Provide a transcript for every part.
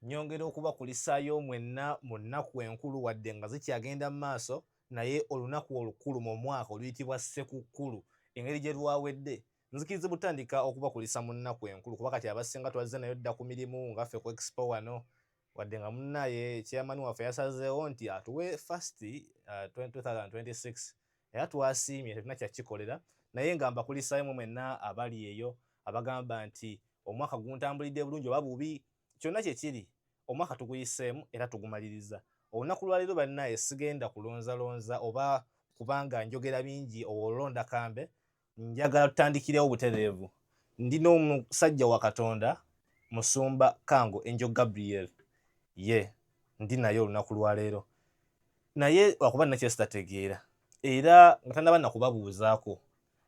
nyongera okubakulisaayo mwenna mu nnaku enkulu wadde nga zikyagenda mu maaso, naye olunaku olukulu mu mwaka oluyitibwa Ssekukkulu engeri gye lwawedde nzikiriza butandika okubakulisa mu nnaku enkulu kuba kati abasinga twazze nayo dda ku mirimu nga ffe ku expo wano wadde nga munnaye chairman waffe yasazeewo nti atuwe first 2026 era twasiimye tetulina kyakikolera naye nga mbakulisaayo mwenna abali eyo abagamba nti omwaka guntambulidde bulungi oba bubi kyonna kye kiri omwaka tuguyiseemu era tugumaliriza. Olunaku lwaleero bannaye sigenda kulonzalonza oba kubanga njogera bingi olonda kambe, njagala tutandikirewo butereevu. Ndina omusajja wa Katonda Musumba Kango Angel Gabriel ye ndi naye olunaku lwaleero naye lwakuba nina kyesitategeera era nga tannaba nakubabuuzaako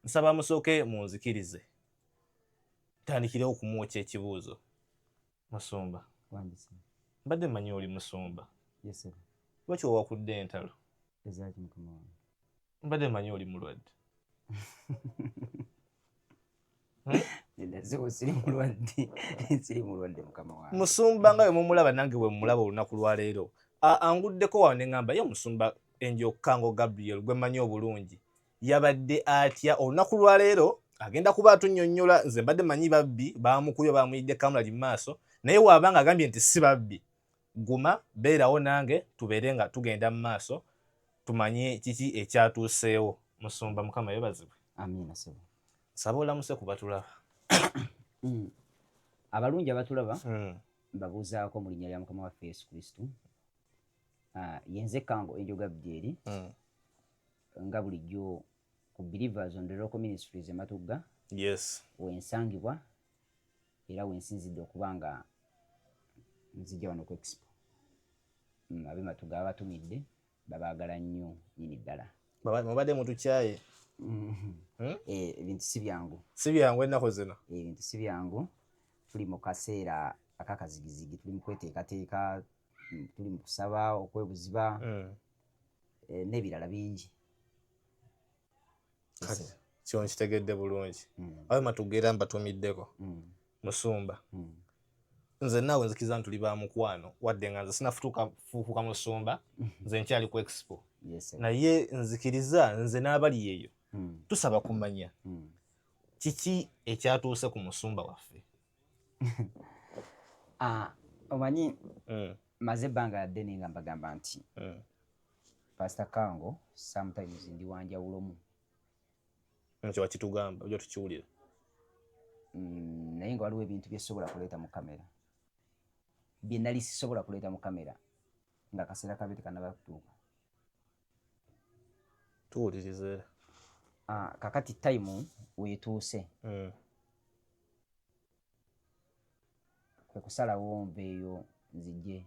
nsaba musooke munzikirize tandikirewo okumuwokya ekibuuzo. Musumba mbadde mmanyi oli musumba lwaki owakudde entalo? Mbadde mmanyi oli mulwadde. Musumba nga bwe mumulaba nange bwe mumulaba olunaku lwaleero anguddeko wano ne ŋŋamba ye Musumba Angel Kango Gabriel gwe mmanyi obulungi yabadde atya olunaku lwaleero agenda kuba atunnyonnyola. Nze mbadde manyi babbi baamukubye baamuyidde kamulali mu maaso naye waabanga agambye nti si babbi guma beerawo nange tubeere nga tugenda mu maaso tumanye kiki ekyatuuseewo. Musumba Mukama yeebazibwe. Amiina sebo. Saba olamuse ku batulaba. Abalungi abatulaba mbabuuzaako mu linnya lya Mukama waffe Yesu Kristo. Yenze Kango Angel Gabriel nga bulijjo ku Believers on the Local Ministries e Matugga. Yes. Wensangibwa era wensinzidde okuba nga nzijja wano ku expo. Abe Matugga abatumidde babaagala nnyo nyini ddala. Mubadde mutukyaye. Ebintu si byangu. Si byangu ennaku zino. Ebintu si byangu. Tuli mu kaseera akakazigizigi, tuli mu kweteekateeka, tuli mu kusaba okwebuziba n'ebirala bingi. Kyo nkitegedde bulungi. Abe Matugga era mbatumiddeko. Musumba. Nze naawe nzikiriza nti tuli ba mukwano wadde nga nze sinafuukuka musumba nze nkyali ku expo. Naye nzikiriza nze n'abali eyo tusaba kumanya kiki ekyatuuse ku musumba waffe. Omanyi maze ebbanga ddene nga mbagamba nti Pastor Kango sometimes ndi wanjawulomu. Nkyo wakitugamba ojja tukiwulira. Naye nga waliwo ebintu bye sobola kuleeta mu kamera bye nali sisobola kuleeta mu kamera nga kaseera kabe tekanaba kutuuka. Tuwulirize. Kakati time weetuuse kwe kusalawo nveeyo nzijje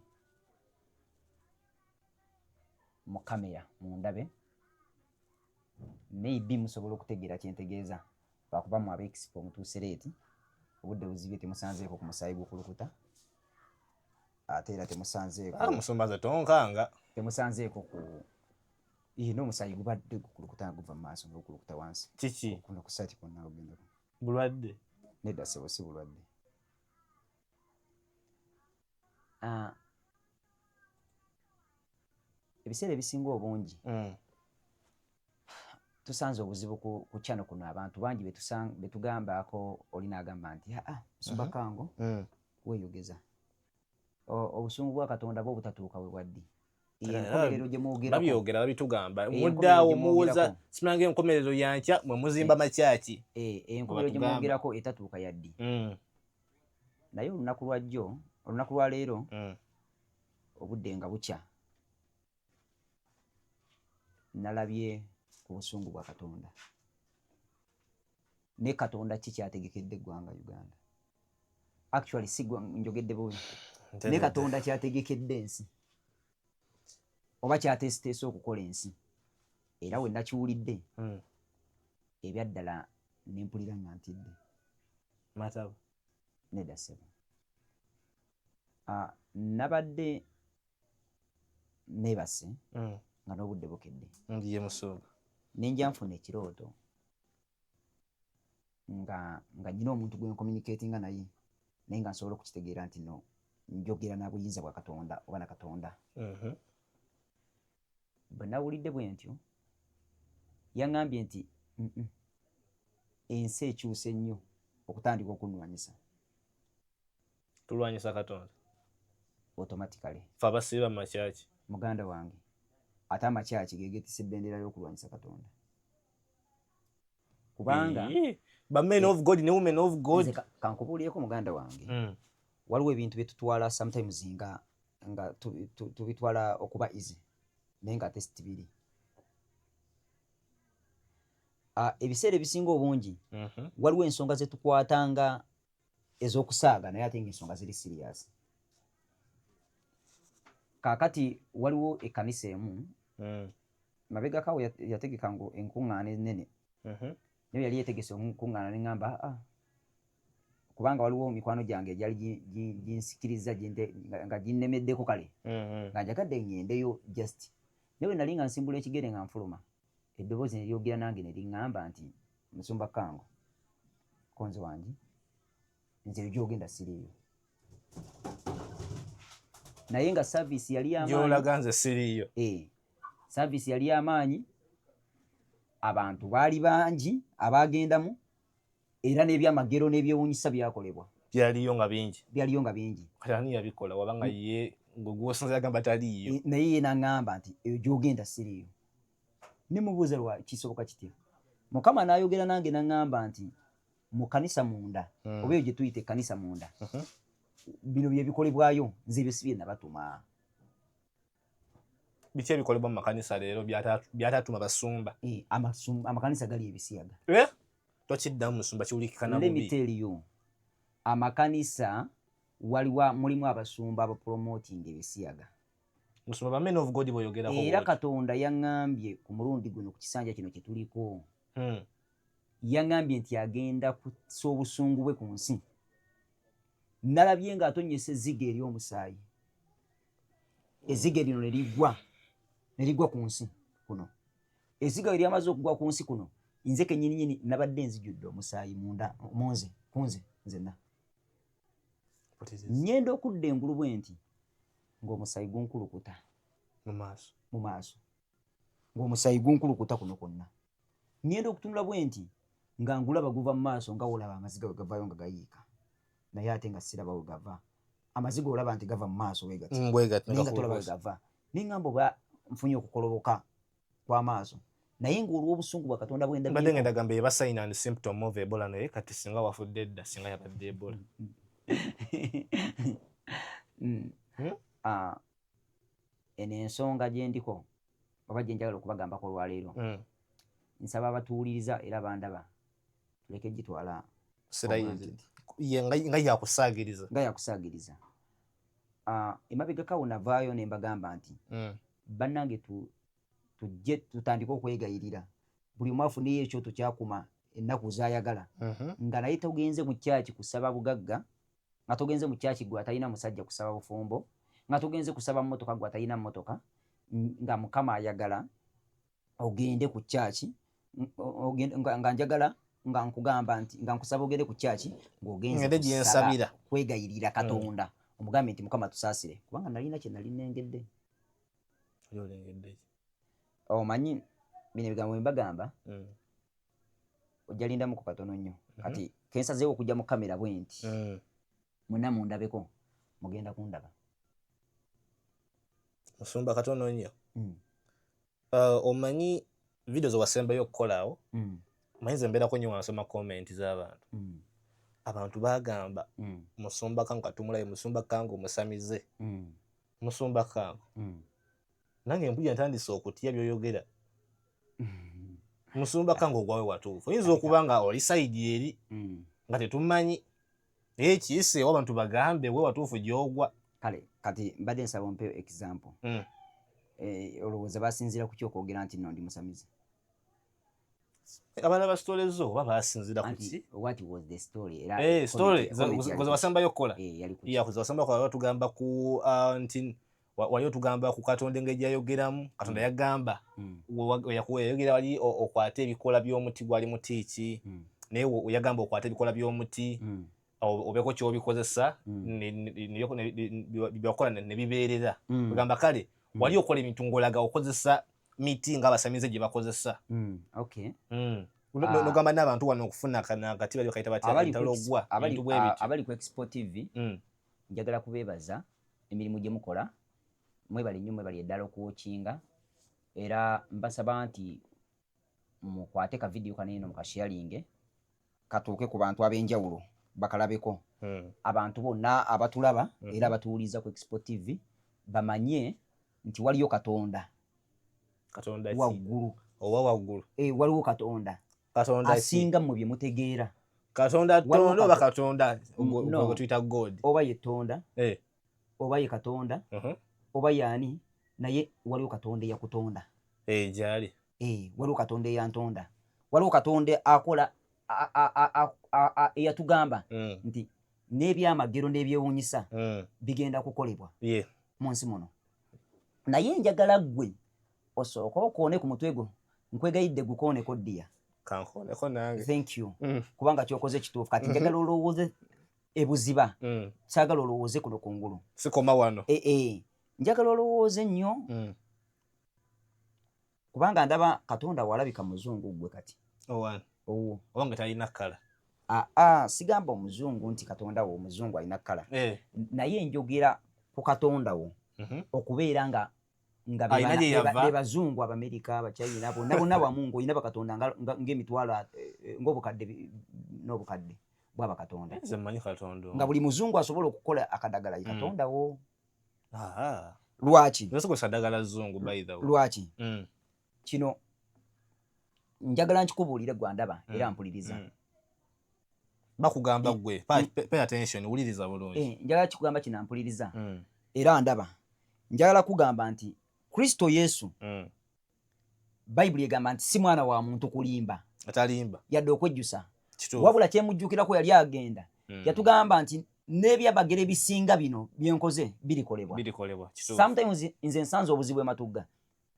mu kamera mundabe maybe musobola okutegeera kyentegeeza lwakuba mu ab'expo mutuuse leeti obudde buzibye temusanzeeko ku musaayi gw'okulukuta ate era temusanzeeko Musumba nze tonkanga temusanzeeko ku n'omusaayi gubadde gukulukuta guva mu maaso ng'okulukuta wansi. Kiki? Kuno ku site kwonna ogenda bulwadde? Nedda sebo si bulwadde. Ebiseera ebisinga obungi tusanze obuzibu ku channel kuno abantu bangi betugambaako oli n'agamba nti Musumba Kango weeyogeza obusungu bwa Katonda bwo obutatuuka we bwaddi. Enkomerero gye mwogera babyogera babitugamba muddaawo muwuza simange enkomerero yankya mwe muzimba makyaki. Enkomerero gye mwogerako etatuuka yaddi. Naye olunaku lwa leero obudde nga bukya nalabye ku busungu bwa Katonda ne Katonda ki kyategekedde eggwanga Uganda. Actually si njogedde bubi ne Katonda kyategekedde ensi oba kyateesiteese okukola ensi era we nakiwulidde ebyaddala ne mpulira nga ntidde. Mataba nedda sebo. Nabadde neebase nga n'obudde bukedde. Ndiye Musumba. Nenja nfuna ekirooto nga nyina omuntu gwe nkomuniketinga naye nga nsobola okukitegeera nti no njogera na buyinza bwa Katonda oba na Katonda. Bwe nawulidde bwe ntyo yaŋŋambye nti ensi ekyuse nnyo okutandika okunwanyisa. Tulwanyisa Katonda automatically. Fe abasiiba mu makyaki. Muganda wange ate amakyaki ge geetisse ebendera y'okulwanyisa Katonda. Kubanga ba men of God ne women of God. Kankubuulireko muganda wange. Waliwo ebintu bye tutwala sometimes nga tubitwala okuba easy naye nga test biri. Ebiseera ebisinga obungi waliwo ensonga ze tukwatanga ez'okusaaga naye ate ng'ensonga ziri serious. Kaakati waliwo ekkanisa emu mabegakawo yategeka ngu enkuŋŋaana ennene naye yali yeetegese enkuŋŋaana ne ŋŋamba kubanga waliwo mikwano gyange egyali ginsikiriza nga ginnemeddeko kale nga njagadde ŋŋendeyo just naye bwe nali nga nsimbula ekigere nga nfuluma eddoboozi ne lyogera nange ne liŋŋamba nti Musumba Kango konze wange nze gy'ogenda siriiyo. Naye nga service yali y'amaanyi. Gy'olaga nze siriiyo. Service yali y'amaanyi, abantu baali bangi abaagendamu era n'ebyamagero n'ebyewuunyisa byakolebwa. Byaliyo nga bingi. Byaliyo nga bingi. Kati ani yabikola wabanga ye gw'osinza yagamba taliiyo. Naye ye n'aŋŋamba nti eyo gy'ogenda siriiyo. Ne mubuuza lwa kisoboka kitya. Mukama n'ayogera nange n'aŋŋamba nti mu kanisa munda oba eyo gye tuyita ekkanisa munda bino bye bikolebwayo nze ebyo si bye nabatuma. Biki ebikolebwa mu makanisa leero byatatuma basumba? Amakanisa gali ebisiyaga. Tokiddamu musumba kiwulikika na bubi. Let me tell you, amakanisa mulimu abasumba abapromoting ebisiyaga. Musumba ba men of God boyogerako. Era Katonda yaŋŋambye ku mulundi guno ku kisanja kino kye tuliko. Yaŋŋambye nti agenda kussa obusungu bwe ku nsi. Nalabye nga atonnyesa ezziga ery'omusaayi. Ezziga lino ne ligwa ku nsi kuno. Ezziga bwe lyamaze okugwa ku nsi kuno nze kennyini nabadde nzijjudde omusaayi munda kunze nzenna. Nnyenda okudda engulu bwe nti ng'omusaayi gunkulukuta mu maaso ng'omusaayi gunkulukuta kuno kwonna. Nnyenda okutunula bwe nti nga ngulaba guva mu maaso nga olaba amaziga bwe gavaayo nga gayiika naye ate nga siraba we gava. Amaziga olaba nti gava mu maaso naye nga tolaba we gava. Neŋŋamba oba nfunye okukoloboka kw'amaaso naye ng'olw'obusungu bwa Katonda bwe mbadde ngenda gamba eba sign and symptom of Ebola naye kati singa wafudde edda singa yabadde Ebola. Eno ensonga gye ndiko oba gye njagala okubagambako olwaleero nsaba abatuwuliriza era bandaba tuleke gitwala nga yakusaagiriza. Emabegakawo navaayo ne mbagamba nti bannange tujje tutandike okwegayirira buli omu afuneyo ekyoto kyakuma ennaku z'ayagala nga naye togenze mu kyaki kusaba bugagga, nga togenze mu kyaki gwe atalina musajja kusaba bufumbo, nga togenze kusaba mmotoka gwe atalina mmotoka, nga Mukama ayagala ogende ku kyaki nga njagala nga nkugamba nti nga nkusaba ogende ku kyaki ng'ogenze kusaba kwegayirira Katonda omugambe nti Mukama tusaasire kubanga nalina kye nali nengedde. Omanyi bino ebigambo bye mbagamba ojja lindamuko katono nnyo kati kensazeewo okujja mu kamera bwe nti mwenna mundabeko mugenda kundaba. Musumba katono nnyo. Omanyi video ze wasembayo okukolawo mayinza embeerako nnyo wansoma comment z'abantu. Abantu bagamba Musumba Kango katumulayo, Musumba Kango musamize, Musumba Kango. Nange mpulira ntandise okutya by'oyogera. Musumba Kango ogwawe watuufu. Oyinza okuba nga oli sayidi eri nga tetumanyi naye ekiyiseewo abantu bagambe we watuufu gy'ogwa. Kale kati mbadde nsaba ompe example. Olowooza basinziira ku kyokwogera nti nno ndi musamize? Abaana ba story zo oba basinziira ku ki? What was the story? Story ze wasembayo okukola? Ze wasembayo okukola tugamba ku nti wali otugamba ku Katonda engeri gy'ayogeramu. Katonda yagamba yayogera wali okwate ebikola by'omuti gwali muti ki naye yagamba okwate ebikola by'omuti obeko kyobikozesa byakola ne bibeerera kugamba kale wali okola ebintu ng'olaga okozesa miti ng'abasamize gye bakozesa nogamba n'abantu wano okufuna akati bali bakayita batya entalogwa abali ku Expo TV njagala kubeebaza emirimu gye mukola mwebali nnyo mwebali eddala okuwokinga era mbasaba nti mukwate ka video kaneno mukasharinge katuuke ku bantu ab'enjawulo bakalabeko abantu bonna abatulaba era abatuwuliza ku Expo TV bamanye nti waliyo Katonda waggulu oba waggulu waliwo Katonda asinga mu bye mutegeera Katonda tondo oba Katonda ogwo tuyita God oba ye Tonda oba ye Katonda oba yani naye waliwo Katonda eyakutonda gyali waliwo Katonda eyantonda waliwo Katonda akola eyatugamba nti n'ebyamagero n'ebyewuunyisa bigenda kukolebwa mu nsi muno naye njagala ggwe osooka okoone ku mutwe gwo nkwegayidde gukooneko ddiya kankooneko nange thank you kubanga kyokoze kituufu kati njagala olowooze ebuziba saagala olowooze kuno kungulu sikoma wano njagala olowooze nnyo kubanga ndaba Katonda walabika muzungu gwe kati owange talina kkala sigamba omuzungu nti Katonda wo omuzungu alina kkala naye njogera ku Katonda wo okubeera nga bebazungu Abamerika Abachina bonna wamu ng'olina bakatonda ng'emitwalo ng'obukadde n'obukadde bwaba Katonda nga buli muzungu asobola okukola akadagala ye Katonda wo lwaki lwaki kino njagala nkikubuulire gwe ndaba era mpuliriza bakugamba gwe pay attention wuliriza bulungi njagala kikugamba kino mpuliriza era ndaba njagala kugamba nti Kristo Yesu Bayibuli egamba nti si mwana wa muntu kulimba atalimba yadde okwejjusa wabula kyemujjukirako yali agenda yatugamba nti n'ebyabagere ebisinga bino byenkoze birikolebwa sometimes nze nsanze obuzibu ematugga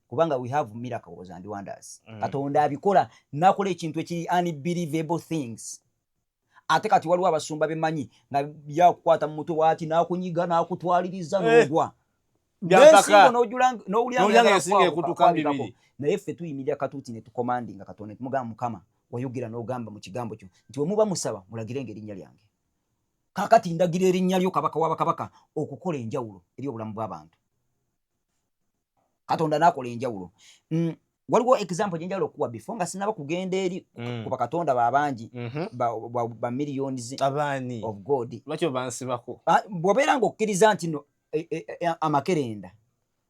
kubanga we have miracles and wonders Katonda abikola nakola ekintu ekiri unbelievable things ate kati waliwo abasumba bemanyi nga byakukwata mu mutwe waati nakunyiga nakutwaliriza n'ogwa naye ffe tuyimirira katuuti ne tukomandinga Katonda ne tumugamba Mukama wayogera n'ogamba mu kigambo kyo nti bwe muba musaba mulagirenga erinnya lyange kaakati ndagira erinnya lyo kabaka w'abakabaka okukola enjawulo eri obulamu bw'abantu Katonda n'akola enjawulo waliwo example gyenjawulo okuwa before nga sinaba kugenda eri ku bakatonda babangi ba millions of God bw'obeera ng'okkiriza nti no amakerenda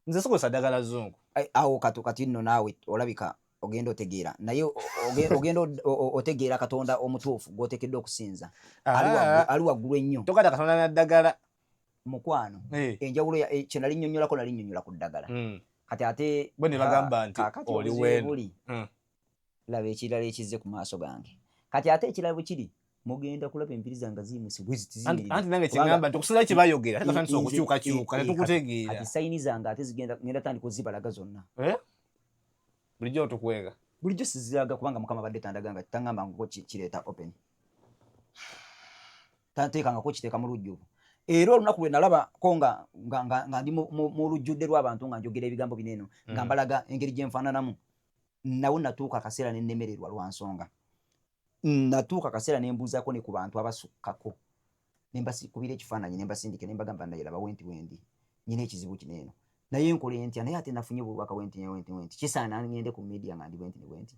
nze sikozesa ddagala zungu awo kati nno naawe olabika ogenda otegeera naye ogenda otegeera Katonda omutuufu gw'oteekeddwa okusinza ali waggulu ennyo tokata Katonda naddagala mukwano enjawulo kye nali nnyonnyolako nali nnyonnyola ku ddagala kati ate bwe ne bagamba nti oli weenu laba ekirala ekizze ku maaso gange kati ate ekirala bwe kiri mugenda kulaba empiriza nga ziimuse anti nange kyeŋŋamba nti okusinza kye bayogera ate katandisa okukyukakyuka ne tukutegeera kati sayini zange ate ngenda tandika ozibalaga zonna bulijjo otukwega bulijjo siziraga kubanga Mukama badde tandaga nga taŋŋambangako kireeta open tanteekangako kiteeka mu lujjuvu era olunaku lwe nalabako nga ndi mu lujjudde lw'abantu nga njogera ebigambo bineeno nga mbalaga engeri gye nfaananamu nawo natuuka akaseera ne nnemererwa lwa nsonga natuuka akaseera ne mbuuzaako ne ku bantu abasukkako ne mbakubira ekifaananyi ne mbasindike ne mbagamba ndayira wenti nyina ekizibu kineeno naye nkole ntya naye ate nafunye obubaka wenti kisaana ngende ku media nga ndi wenti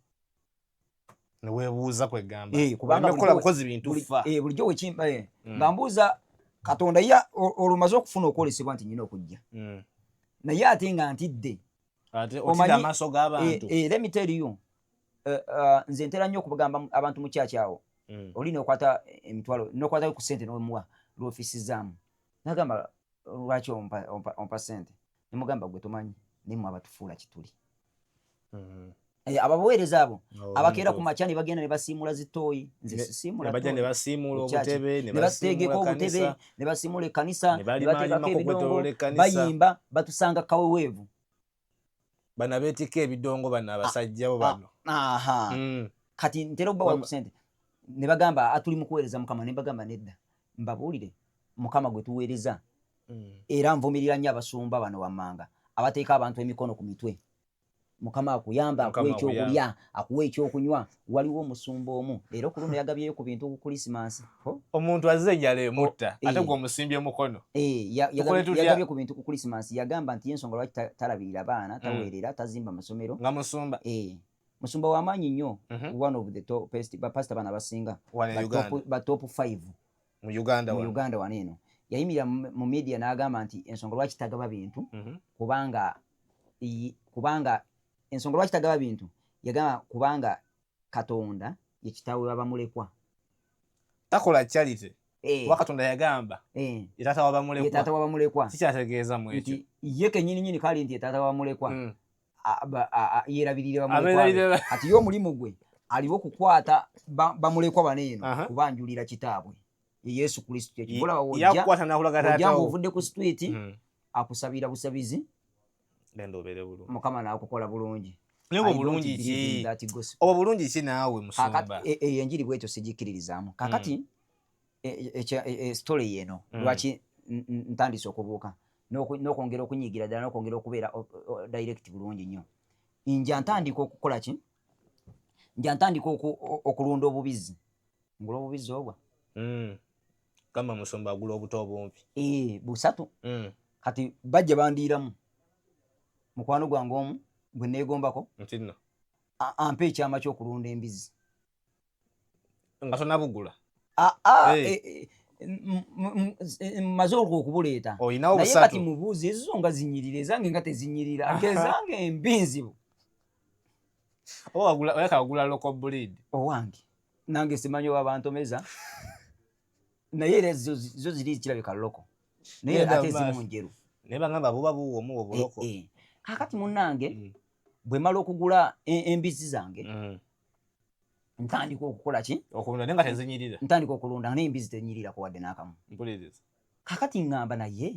ne weebuuza kwegamba kubanga bukozi bintu fa bulijjo wekimba nga mbuuza Katonda ya olumaze okufuna okwolesebwa nti nyina okujja naye ate nga ntidde otidde amaaso g'abantu let me tell you nze ntera nnyo okubagamba abantu mu kyaki awo oli n'okwata emitwalo n'okwata ku ssente n'omuwa lw'ofiisi zaamu nagamba lwaki ompa ssente nemugamba gwe tomanyi nemmwe abatufuula kituli ababuweereza abo abakeera ku makya ne bagenda ne basiimula zitooyi nze sisiimula ne basiimula obutebe ne bateegeka obutebe ne basiimula ekkanisa ne bateekako ebidongo bayimba batusanga kaweweevu bano abeetika ebidongo bano abasajja bo bano kati ntera okubawa ku ssente ne bagamba atuli mu kuweereza Mukama ne bagamba nedda mbabuulire Mukama gwe tuweereza era nvumirira nnyo abasumba bano wammanga abateeka abantu emikono ku mitwe. Mukama akuyamba, akuwa ekyokulya, akuwa ekyokunywa. Waliwo omusumba omu leero ku luno yagabyeyo ku bintu ku Krismasi. Omuntu azze enjala emutta ate gwe omusimbye mukono. Yagabye ku bintu ku Krismasi. Yagamba nti ensonga lwaki talabirira baana, taweerera, tazimba masomero. Nga musumba. Musumba w'amaanyi nnyo, one of the top bapasita bana abasinga ba top 5 mu Uganda wano eno. Yayimirira mu media n'agamba nti ensonga lwaki tagaba bintu kubanga ensonga lwaki tagaba bintu yagamba kubanga Katonda ye kitaawe w'abamulekwa. Takola charity. Wa Katonda yagamba taata w'abamulekwa. Kikyategeeza mu ekyo. Ye kennyini kali nti taata w'abamulekwa yerabirire bamulekwa. Ati yo omulimu gwe aliwo kukwata bamulekwa baneeno kubanjulira kitaabwe Yesu Kristo. Ekibula yakwata n'akulaga taata wo ovudde ku street akusabira busabizi ndobere bulungi. Mukama n'akukola bulungi. Nebo bulungi ki? Oba bulungi ki naawe musumba? Enjiri bwetyo sigikiririzaamu. Kakati story yeno lwaki ntandise okubuuka n'okwongera okunyigira ddala n'okwongera okubeera direct bulungi nnyo. Nja ntandika okukola ki? Nja ntandika okulunda obubizi. Ngula obubizi obwa. Kama musumba agula obuto obumpi. Busatu. Kati bajja bandiiramu. Mukwano gwange omu bwe neegombako ntinno ampe ekyama ky'okulunda embizi nga tonabugula. Mmaze okubuleeta olinawo naye busatu. Kati mubuuze ezo nga zinyirira ezange nga tezinyirira ngezange embinzibu. Oyakagula local breed owange nange simanyi oba bantomeza naye era zo ziri kirabika loko naye ate zimu njeru naye bagamba buba buwomu obuloko. Kakati munnange bwe mala okugula embizi zange ntandika okukola ki? Okulunda nenga tezinyirira. Ntandika okulunda n'embizi tenyirira ko wadde n'akamu. Mpuliriza. Kakati ngamba naye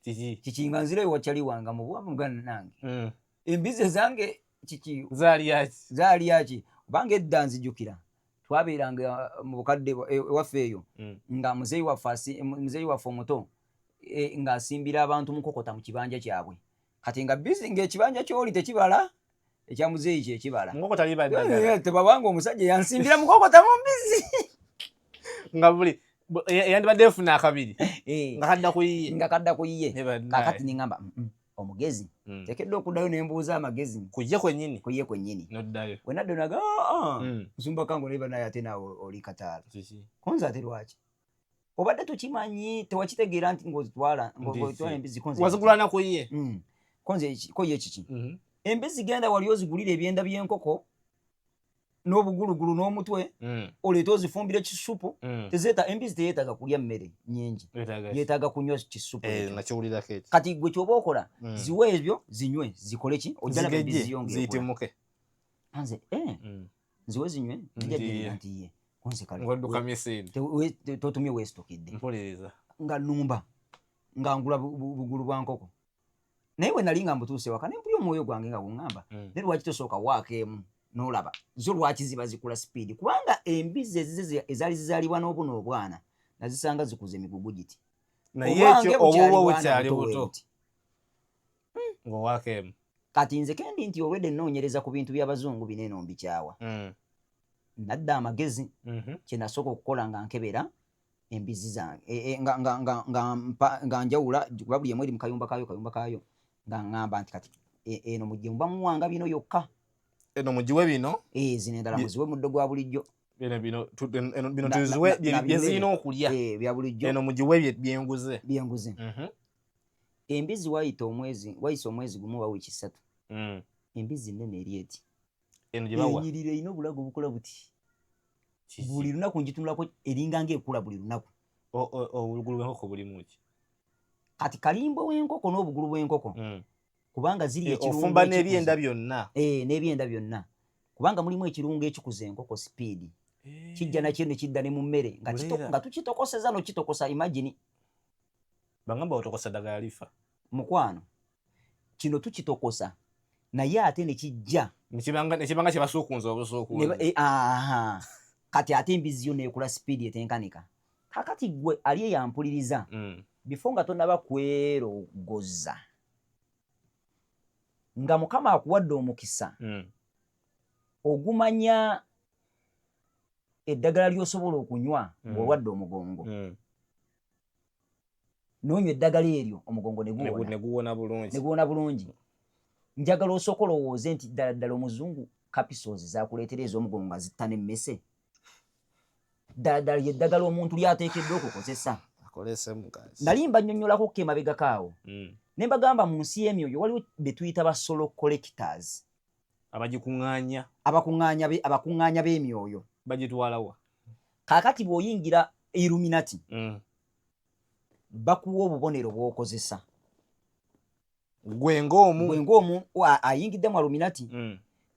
kiki nga nzireyo wakyali wanga mu bwavu nange embizi zange kiki zaali yaki obanga edda nzijukira twabeeranga mu bukadde ewaffe eyo nga muzeeyi waffe omuto ng'asimbira abantu mukokota mu kibanja kyabwe. Kati nga bizi ng'ekibanja ky'oli tekibala ekya muzeeyi kyekibala tebabanga omusajja yansimbira mukokota mu mbizi nga buli yandibadde efuna akabiri nga kadda ku yiye. Kakati ningamba omugezi tekedde okuddayo nembuuza amagezi kujje kwennyini noddayo bwe nadda naga musumba kangu naye banaye ate naawe oli kataala konze ate lwaki obadde tukimanyi tewakitegeera nti ng'ozitwala embizi wazigulana ku ye konze ko ye kiki embizi genda wali ozigulira ebyenda by'enkoko n'obugulugulu n'omutwe oleeta ozifumbira kisupu. Embizi teyeetaaga kulya mmere nnyingi, yeetaaga kunywa kisupu. Kati gwe kyoba okola ziwe ebyo zinywe zikole ki? Ojja laba embizi ziyongeera nze ziwe zinywe zijja nti ye konze kale totumye weesitokidde nga nnumba nga ngula bugulu bwa nkoko. Naye bwe nali nga mbutuuse waka ne mpulya omwoyo gwange nga guŋŋamba ne lwaki tosooka waako emu n'olaba zo lwaki ziba zikula sipiidi? Kubanga embizi ezaali zizaalibwa n'obuno obwana nazisanga zikuza emigugu giti naye ekyo obwo bukyali buto ng'owaako emu. Kati nze kendi nti obwedde nnoonyereza ku bintu by'abazungu bineeno mbikyawa. Nadda amagezi kye nasooka okukola nga nkebera embizi zange nga njawula kuba buli emu eri mu kayumba kaayo nga ŋŋamba nti kati eno mujje muba muwanga bino yokka. Eno mugiwe bino zino endala muziwe muddo gwa bulijjo bino tuziwe bye zirina okulya bya bulijjo. Eno mugiwe byenguze. Embizi wayise omwezi gumu oba wiiki 3 embizi nnene eri eti enyirira erina obulago obukola buti buli lunaku ngitunulako eringa ng'ekula buli lunaku. Obugulu bw'enkoko bulimu ki? Kati kalimbo w'enkoko n'obugulu bw'enkoko kubanga ziri ekirungo ofumba n'ebyenda byonna n'ebyenda byonna kubanga mulimu ekirungo ekikuza enkoko sipiidi kijja nakyo ne kidda ne mu mmere nga tukitokoseza n'okitokosa. Imagine bangamba otokosa ddagala lifa mukwano kino tukitokosa naye ate ne kijja nekibanga kye basuukunza obusuukunzi. Kati ate embizi yo neekula sipiidi etenkanika kakati gwe ali yampuliriza before nga tonaba kwerogoza nga Mukama akuwadde omukisa ogumanya eddagala ly'osobola okunywa ng'olwadde omugongo n'onywa eddagala eryo omugongo ne guwona bulungi njagala osooka olowooze nti ddala omuzungu capsules zakuleetera ez'omugongo nga zitta n'emmese ddala yeddagala omuntu lyateekeddwa okukozesa nali mbannyonnyolako ke mabega kaawo ne mbagamba mu nsi y'emyoyo waliwo be tuyita ba solo collectors abakuŋŋaanya b'emyoyo bagitwalawa kaakati bw'oyingira Illuminati bakuwa obubonero bw'okozesa gwe ng'omu ayingidde mu Illuminati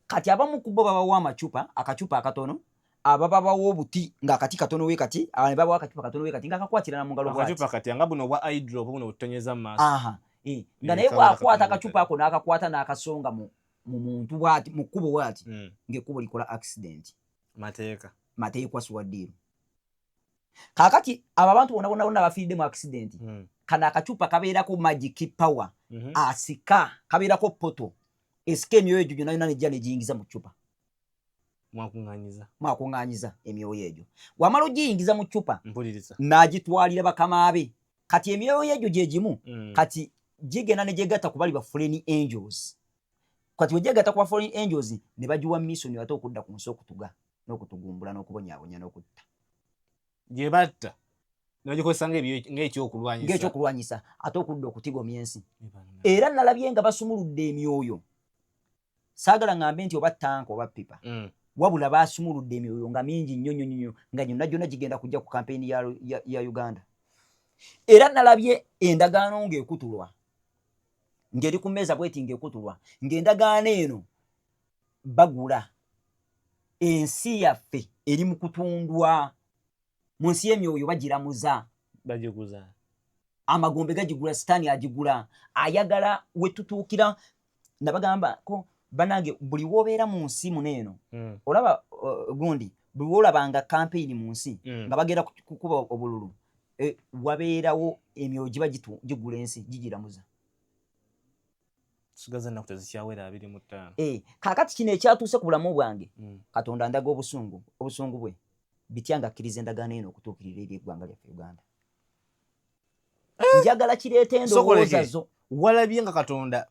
kati abamu ku bo babawa akacupa akatono ababawa obuti ng'akati katono we kati ne babawa akacupa katono we kati ng'akakwatirana mu ngalo akacupa kati nga buno obwa eye drop buno butonyeza mu maaso nga naye bw'akwata akacupa ako n'akakwata n'akasonga mu muntu bw'ati mu kkubo bw'ati ng'ekkubo likola accident mateekwa suwaddiiro kaakati abo abantu bonna bafiiridde mu accident kana akacupa kabeerako magic power asika kabeerako poto esika emyoyo egyo gyonna yonna nejja negiyingiza mu ccupa mwakuŋŋaanyiza emyoyo egyo wamala ogiyingiza mu ccupa n'agitwalira bakama be kati emyoyo egyo gye gimu kati gigenda ne gyegatta ku bali ba foreign angels kati wegyegatta ku ba foreign angels ne bagiwa mission ate okudda ku nsi okutuga n'okutugumbula n'okubonyaabonya n'okutta gye batta n'ogikozesa ng'ekyokulwanyisa ate okudda okutigomya ensi era nalabye nga basumuludde emyoyo saagala ngambe nti oba tanka oba pipa wabula basumuludde emyoyo nga mingi nnyo nga gyonna gigenda kujja ku kampeyini ya Uganda era nalabye endagaano ng'ekutulwa ng'eri ku mmeeza bweti ng'ekutulwa ng'endagaano eno bagula ensi yaffe eri mu kutundwa mu nsi y'emyoyo bagiramuza amagombe gagigula sitaani agigula ayagala wetutuukira nabagamba ko banange buli wobeera mu nsi muneeno olaba gundi buli wolabanga kampeyini mu nsi nga bagenda kukuba obululu wabeerawo emyoyo giba gigula ensi gigiramuza kaakati kino ekyatuuse ku bulamu bwange Katonda ndaga obusungu bwe bitya nga akkiriza endagaano eno okutuukirira eri eggwanga lyaffe Uganda njagala kireeta endowooza zo walabye nga Katonda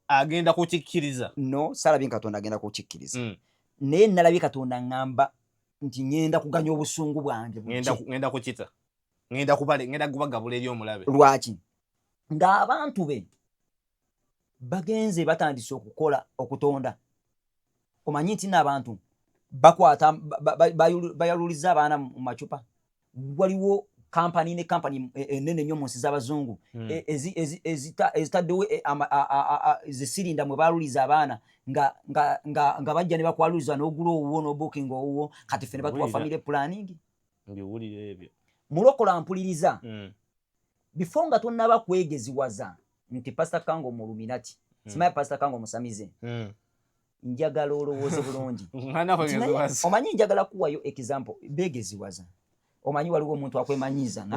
agenda kukikkiriza no salabye Katonda agenda kukikkiriza naye nalabye Katonda ngamba nti ngenda kuganya obusungu bwange ngenda kukita ngenda kubagabula eri omulabe lwaki ng'abantu be bagenze batandise okukola okutonda omanyi nti n'abantu bakwata bayaluliza abaana mu macupa waliwo kampani enene nnyo mu nsi z'abazungu ezitaddewo zisirinda mwe baluliza abaana nga bajja ne bakwaluliza n'ogula owuwo n'obukinga owuwo kati ffe ne batuwa family planning mulokola mpuliriza before nga tonnaba kwegeziwaza nti Pastor Kango mu Illuminati simanyi Pastor Kango musamize njagala olowooze bulungi omanyi njagala kuwayo example begeziwaza omanyi waliwo omuntu akwemanyiza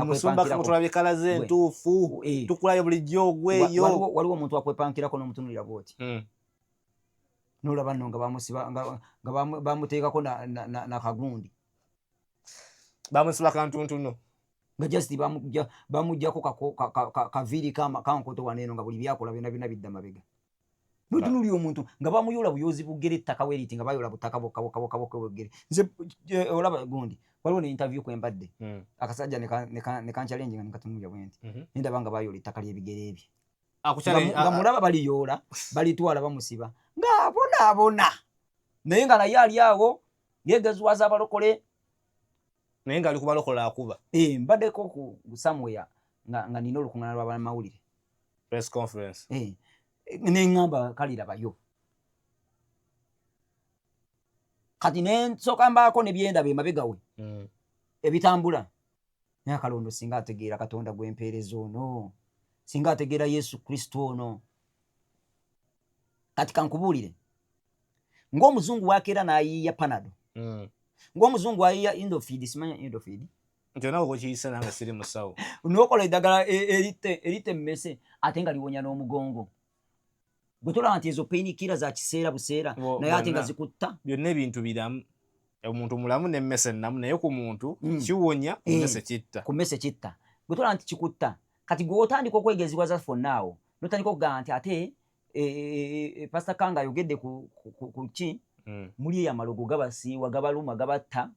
tulabye kala ze entuufu tukulayo bulijjo ogweyo waliwo omuntu akwepankirako n'omutunulira bwoti n'olaba nno nga bamusiba nga bamuteekako nakagundi bamusiba kantuntuno nga just bamuggyako kaviiri kankoto waneeno nga buli byakola byonna bidda mabega n'otunulira omuntu nga bamuyula buyozi bugere ettaka weriti nga bayola butaka bokka bwegere nze olaba gundi waliwo ne interview kwembadde akasajja ne kanchallenge nga nekatunulira bwenti nendaba nga bayola ettaka ly'ebigere ebye nga mulaba baliyoola balitwala bamusiba ng'abonaabona naye nga naye ali awo yegeziwaza abalokole naye nga ali kubalokola akuba mbaddeko ku somewhere nga nina olukuŋŋaana lw'abamawulire press conference neŋŋamba kalirabayo kati nensooka mbaako ne byendaba emabega we ebitambula naye akalondo singa ategeera Katonda gw'empeereza ono singa ategeera Yesu Kristo ono kati kankubuulire ng'omuzungu wakeera n'ayiiya Panado ng'omuzungu ayiiya Indofeed simanya Indofeed nti onawe kokiyise nange siri musawo nokola eddagala erite mmese ate nga liwonya n'omugongo bwe tolaba nti ezo painkiller za kiseera buseera naye ate nga zikutta byonna ebintu biramu omuntu mulamu n'emmese nnamu naye ku muntu kiwonya ku mmese kitta bwe tolaba nti kikutta kati gwe otandika okwegezibwaza fonnaawo notandika okugamba nti ate Pastor Kanga ayogedde ku ki muli eyamalogo gabasiiwa gabaluma gabatta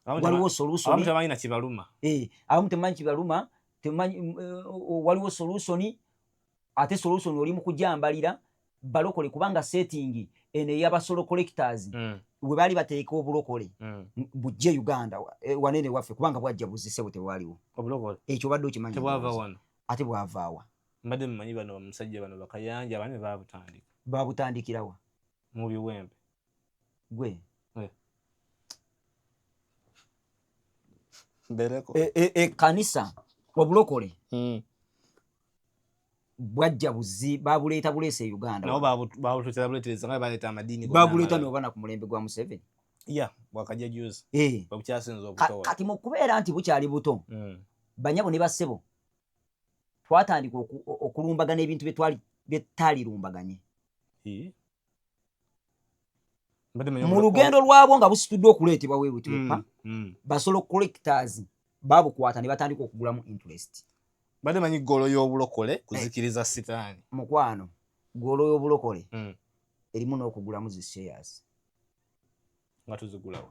waliwo solusoni temanyi na kibaluma abamu temanyi kibaluma waliwo solusoni ate solusoni oli mu kujambalira balokole kubanga setting eno ey'abasolo collectors bwe baali bateeka obulokole bujje Uganda wanene waffe kubanga bwajja buzise bwe tebwaliwo ekyo badde okimanyi ate bwavaawa mbadde mmanyi bano bamusajja bano bakayanja abane babutandikirawa mu biwempe gwe kanisa obulokole bwajja buzi babuleeta buleese Uganda nabo babuleetereza nga baleeta amadiini babuleeta n'obana ku mulembe gwa Museveni bwakajja juzi babukyasinza okutowa kati mu kubeera nti bukyali buto banyabo ne bassebo twatandika okulumbagana ebintu byetalirumbaganye mu lugendo lwabwo nga busitudde okuleetebwa weebutwepa basolo collectors babukwata ne batandika okugulamu interest badde manyi golo y'obulokole kuzikiriza sitaani mukwano golo y'obulokole erimu n'okugulamu zi shares nga tuzigulawo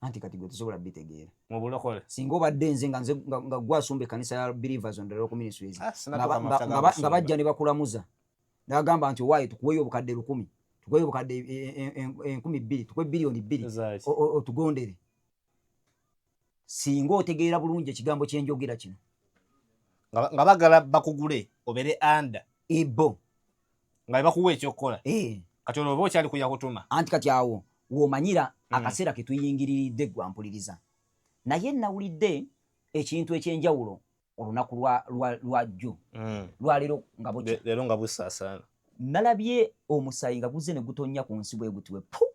anti kati gwe tusobola bitegeera mu bulokole singa obadde nze nga gwasumba ekkanisa ya Believers on the Rock Ministries nga bajja ne bakulamuza nagamba nti owaaye tukuweyo obukadde 1,000 tukuweyo obukadde 2,000 tukuwe biliyoni 2 otugondere singa otegeera bulungi ekigambo kyenjogera kino nga bagala bakugule obere anda ebo nga bakuwa ekyokukola kati olwo oba okyali kuya kutuma anti kati awo womanyira akaseera ke tuyingiriridde gwampuliriza naye nawulidde ekintu ekyenjawulo olunaku lwa jjo lwaleero nga busaasaana nalabye omusaayi nga guzze ne gutonnya ku nsi bwe gutiwe pu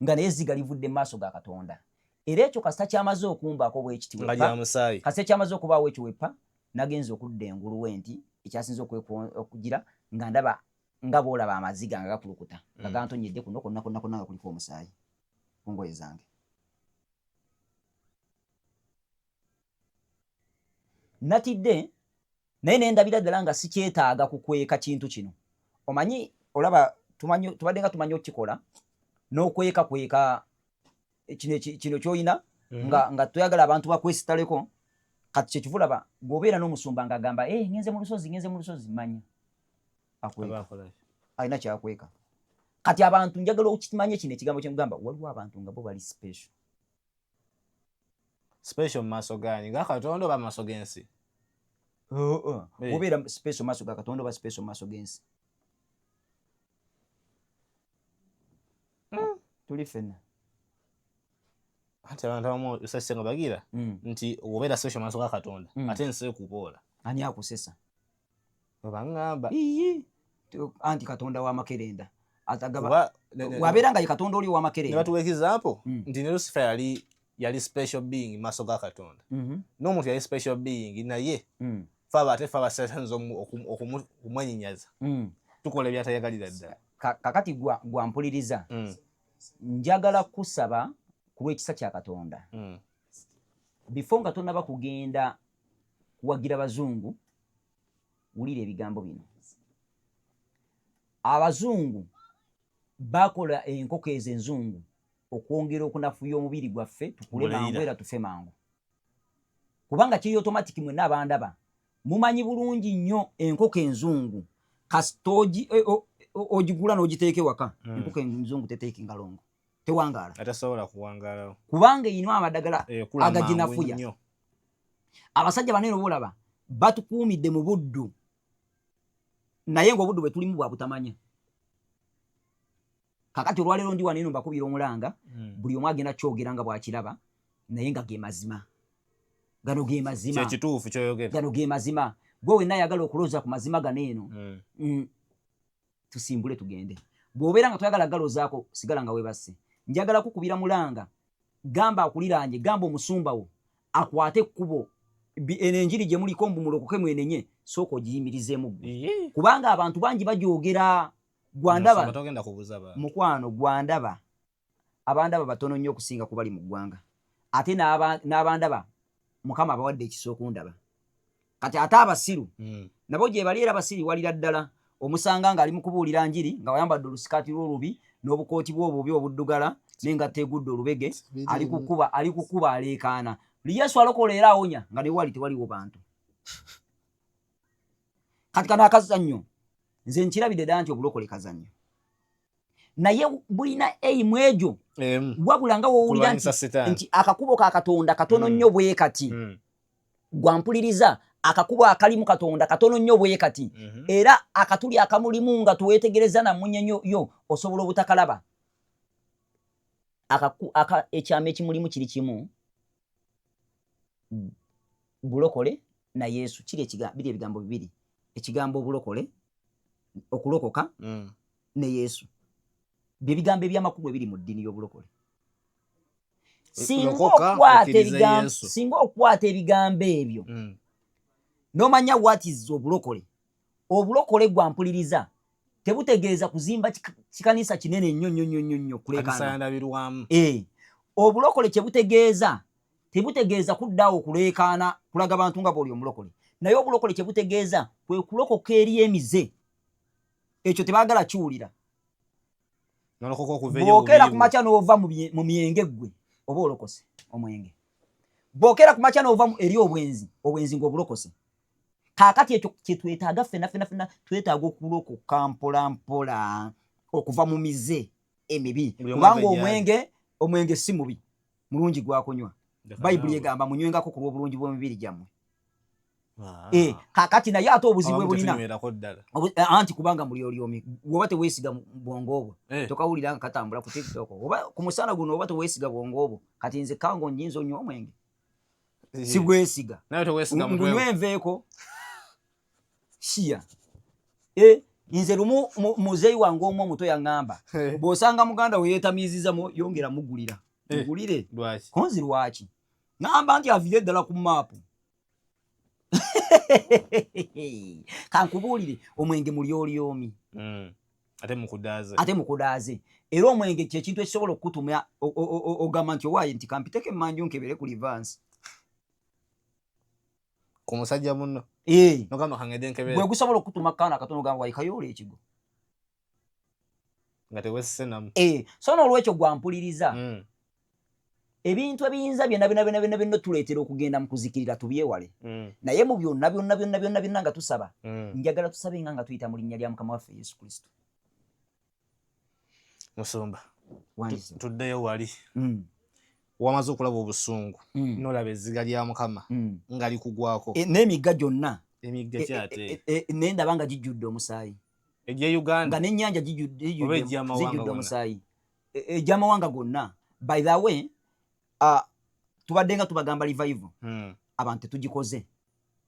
nga naye ziga livudde mu maaso ga Katonda era ekyo kasita kyamaze okumbaako bwekitiwepa kasita kyamaze okubaawo ekyo wepa nagenza okudda enguluwe nti ekyasinza okugira nga ndaba nga boolaba amaziga nga gakulukuta nga gantonyedde kuno konna nga kuliko omusaayi ku ngoye zange natidde naye nendabira ddala nga sikyetaaga kukweka kintu kino omanyi olaba tubadde nga tumanyi okukikola n'okweka kino ky'olina nga toyagala abantu bakwesitaleko kati kyekivulaba gwobeera n'omusumba ng'agamba ngenze mu lusozi manya akweka alina kyakweka kati abantu njagala okimanye kino ekigambo kyemugamba waliwo abantu nga bo bali special mu maaso ganyi nga Katonda oba maaso g'ensi obeera special maaso ga Katonda oba special maaso g'ensi tuli fenna ate abantu abamu osase nga bagira nti obeera special maaso ga Katonda ate ensi ekuboola ani akusesa obaŋŋamba anti Katonda w'amakerenda wabeera nga ye Katonda oli ow'amakerenda ne batuwa example nti ne Lucifer yali special being maaso ga Katonda n'omuntu yali special being naye ate fe abasasanza okumwenyinyaza tukola ebyatayagalira ddala kakati gwampuliriza njagala kusaba ku lw'ekisa kya Katonda before nga tonnaba kugenda kuwagira bazungu wulira ebigambo bino abazungu bakola enkoko ezo enzungu okwongera okunafuya omubiri gwaffe tukule mangu era tufe mangu kubanga kiri automatic mwenna abandaba mumanyi bulungi nnyo enkoko enzungu kasita ogigula n'ogiteeka ewaka enkoko enzungu teteeki ngalongo tewangaala atasobola kuwangaalawo kubanga eyina amadagala agaginafuya abasajja banene obolaba batukuumidde mu buddu naye ng'obuddu bwe tulimu bwa butamanya kakati olwaleero ndi waneeno mbakubira omulanga buli omu agenda kyogera nga bwakiraba naye nga ge mazima gano ge mazima kyekituufu kyoyogera gano ge mazima gwe wenna ayagala okulooza ku mazima ganeeno tusimbule tugende bw'obeera nga toyagala galoozaako sigala nga weebasse njagala kukubira mulanga gamba akuliranje gamba omusumba wo akwate ekkubo enenjiri gye muliko mbumulokoke mwenenye sooka ogiyimirizemu gwe kubanga abantu bangi bagyogera gwandaba mukwano gwandaba abandaba batono nnyo okusinga kubali mu ggwanga ate n'abandaba Mukama abawadde ekisa okundaba kati ate abasiru nabo gye bali era abasiri walira ddala omusanga ng'ali mu kubuulira njiri nga wayambadde olusikaati lw'olubi n'obukooti bw'obubi obuddugala n'engatto egudde olubege ali kukuba aleekaana Yesu alokola era awonya nga ne wali tewaliwo bantu kati kano akazannyo nze nkirabidde ddala nti obulokole kazannyo naye bulina eimu egyo wabula nga woowulira nti akakubo ka Katonda katono nnyo bwe kati gwampuliriza akakubo akalimu Katonda katono nnyo bwe kati era akatuli akamulimu nga tuweetegereza na munyenyo yo osobola obutakalaba ekyama ekimulimu kiri kimu bulokole na Yesu biri ebigambo bibiri ekigambo obulokole okulokoka ne Yesu bye bigambo eby'amakulu ebiri mu ddiini y'obulokole singa okwata ebigambo ebyo n'omanya what is obulokole gwampuliriza tebutegeeza kuzimba kikanisa kinene nnyo kuleekaana obulokole kyebutegeeza tebutegeeza kuddaawo kuleekaana kulaga bantu nga bw'oli omulokole naye obulokole kyebutegeeza kwe kulokoka eri emize ekyo tebaagala kiwulira bw'okeera ku makya n'ova mu myenge ggwe oba olokose omwenge bw'okeera ku makya n'ova eri obwenzi ng'obulokose kaakati ekyo kyetwetaaga ffenna twetaaga okulokoka mpola mpola okuva mu mize emibi kubanga omwenge si mubi mulungi gwakunywa bayibuli egamba munywengako ku lw'obulungi bw'emibiri gyammwe kaakati naye ate obuzibu bwe bulina anti kubanga muli olyomi woba teweesiga bwongo obwo tokawulira nga katambula ku TikTok oba ku musana guno oba teweesiga bwongo obwo kati nze kango nnyinza onywa omwenge si bwesiga ngunywa enveeko shiya nze lumu muzeeyi wange omu omuto yaŋŋamba bw'osanga muganda we yeetamiizizamu yongera mugulira mugulire konzi lwaki ŋŋamba nti aviire ddala ku maapu kankubuulire omwenge muli olyomi ate mukudaaze era omwenge kyekintu ekisobola okukutuma ogamba nti owaaye nti kampiteko emmanju nkebere ku livansi ku musajja muno bwe gusobola okutuma kaana katono gamba waikayoola ekigo nga tewesise namu so n'olwekyo gwampuliriza ebintu ebiyinza byonna tuleetera okugenda mu kuzikirira tubyewale naye mu byonna nga tusaba njagala tusabe nga tuyita mu linnya lya Mukama waffe Yesu Kristo. Musumba tuddeyo wali wamaze okulaba obusungu n'olaba ezziga lya Mukama nga likugwako n'emigga gyonna emigga kyate naye ndaba nga gijjudde omusaayi ejja Uganda nga n'ennyanja gijjudde omusaayi egy'amawanga gonna. By the way tubadde nga tubagamba revival abantu tetukoze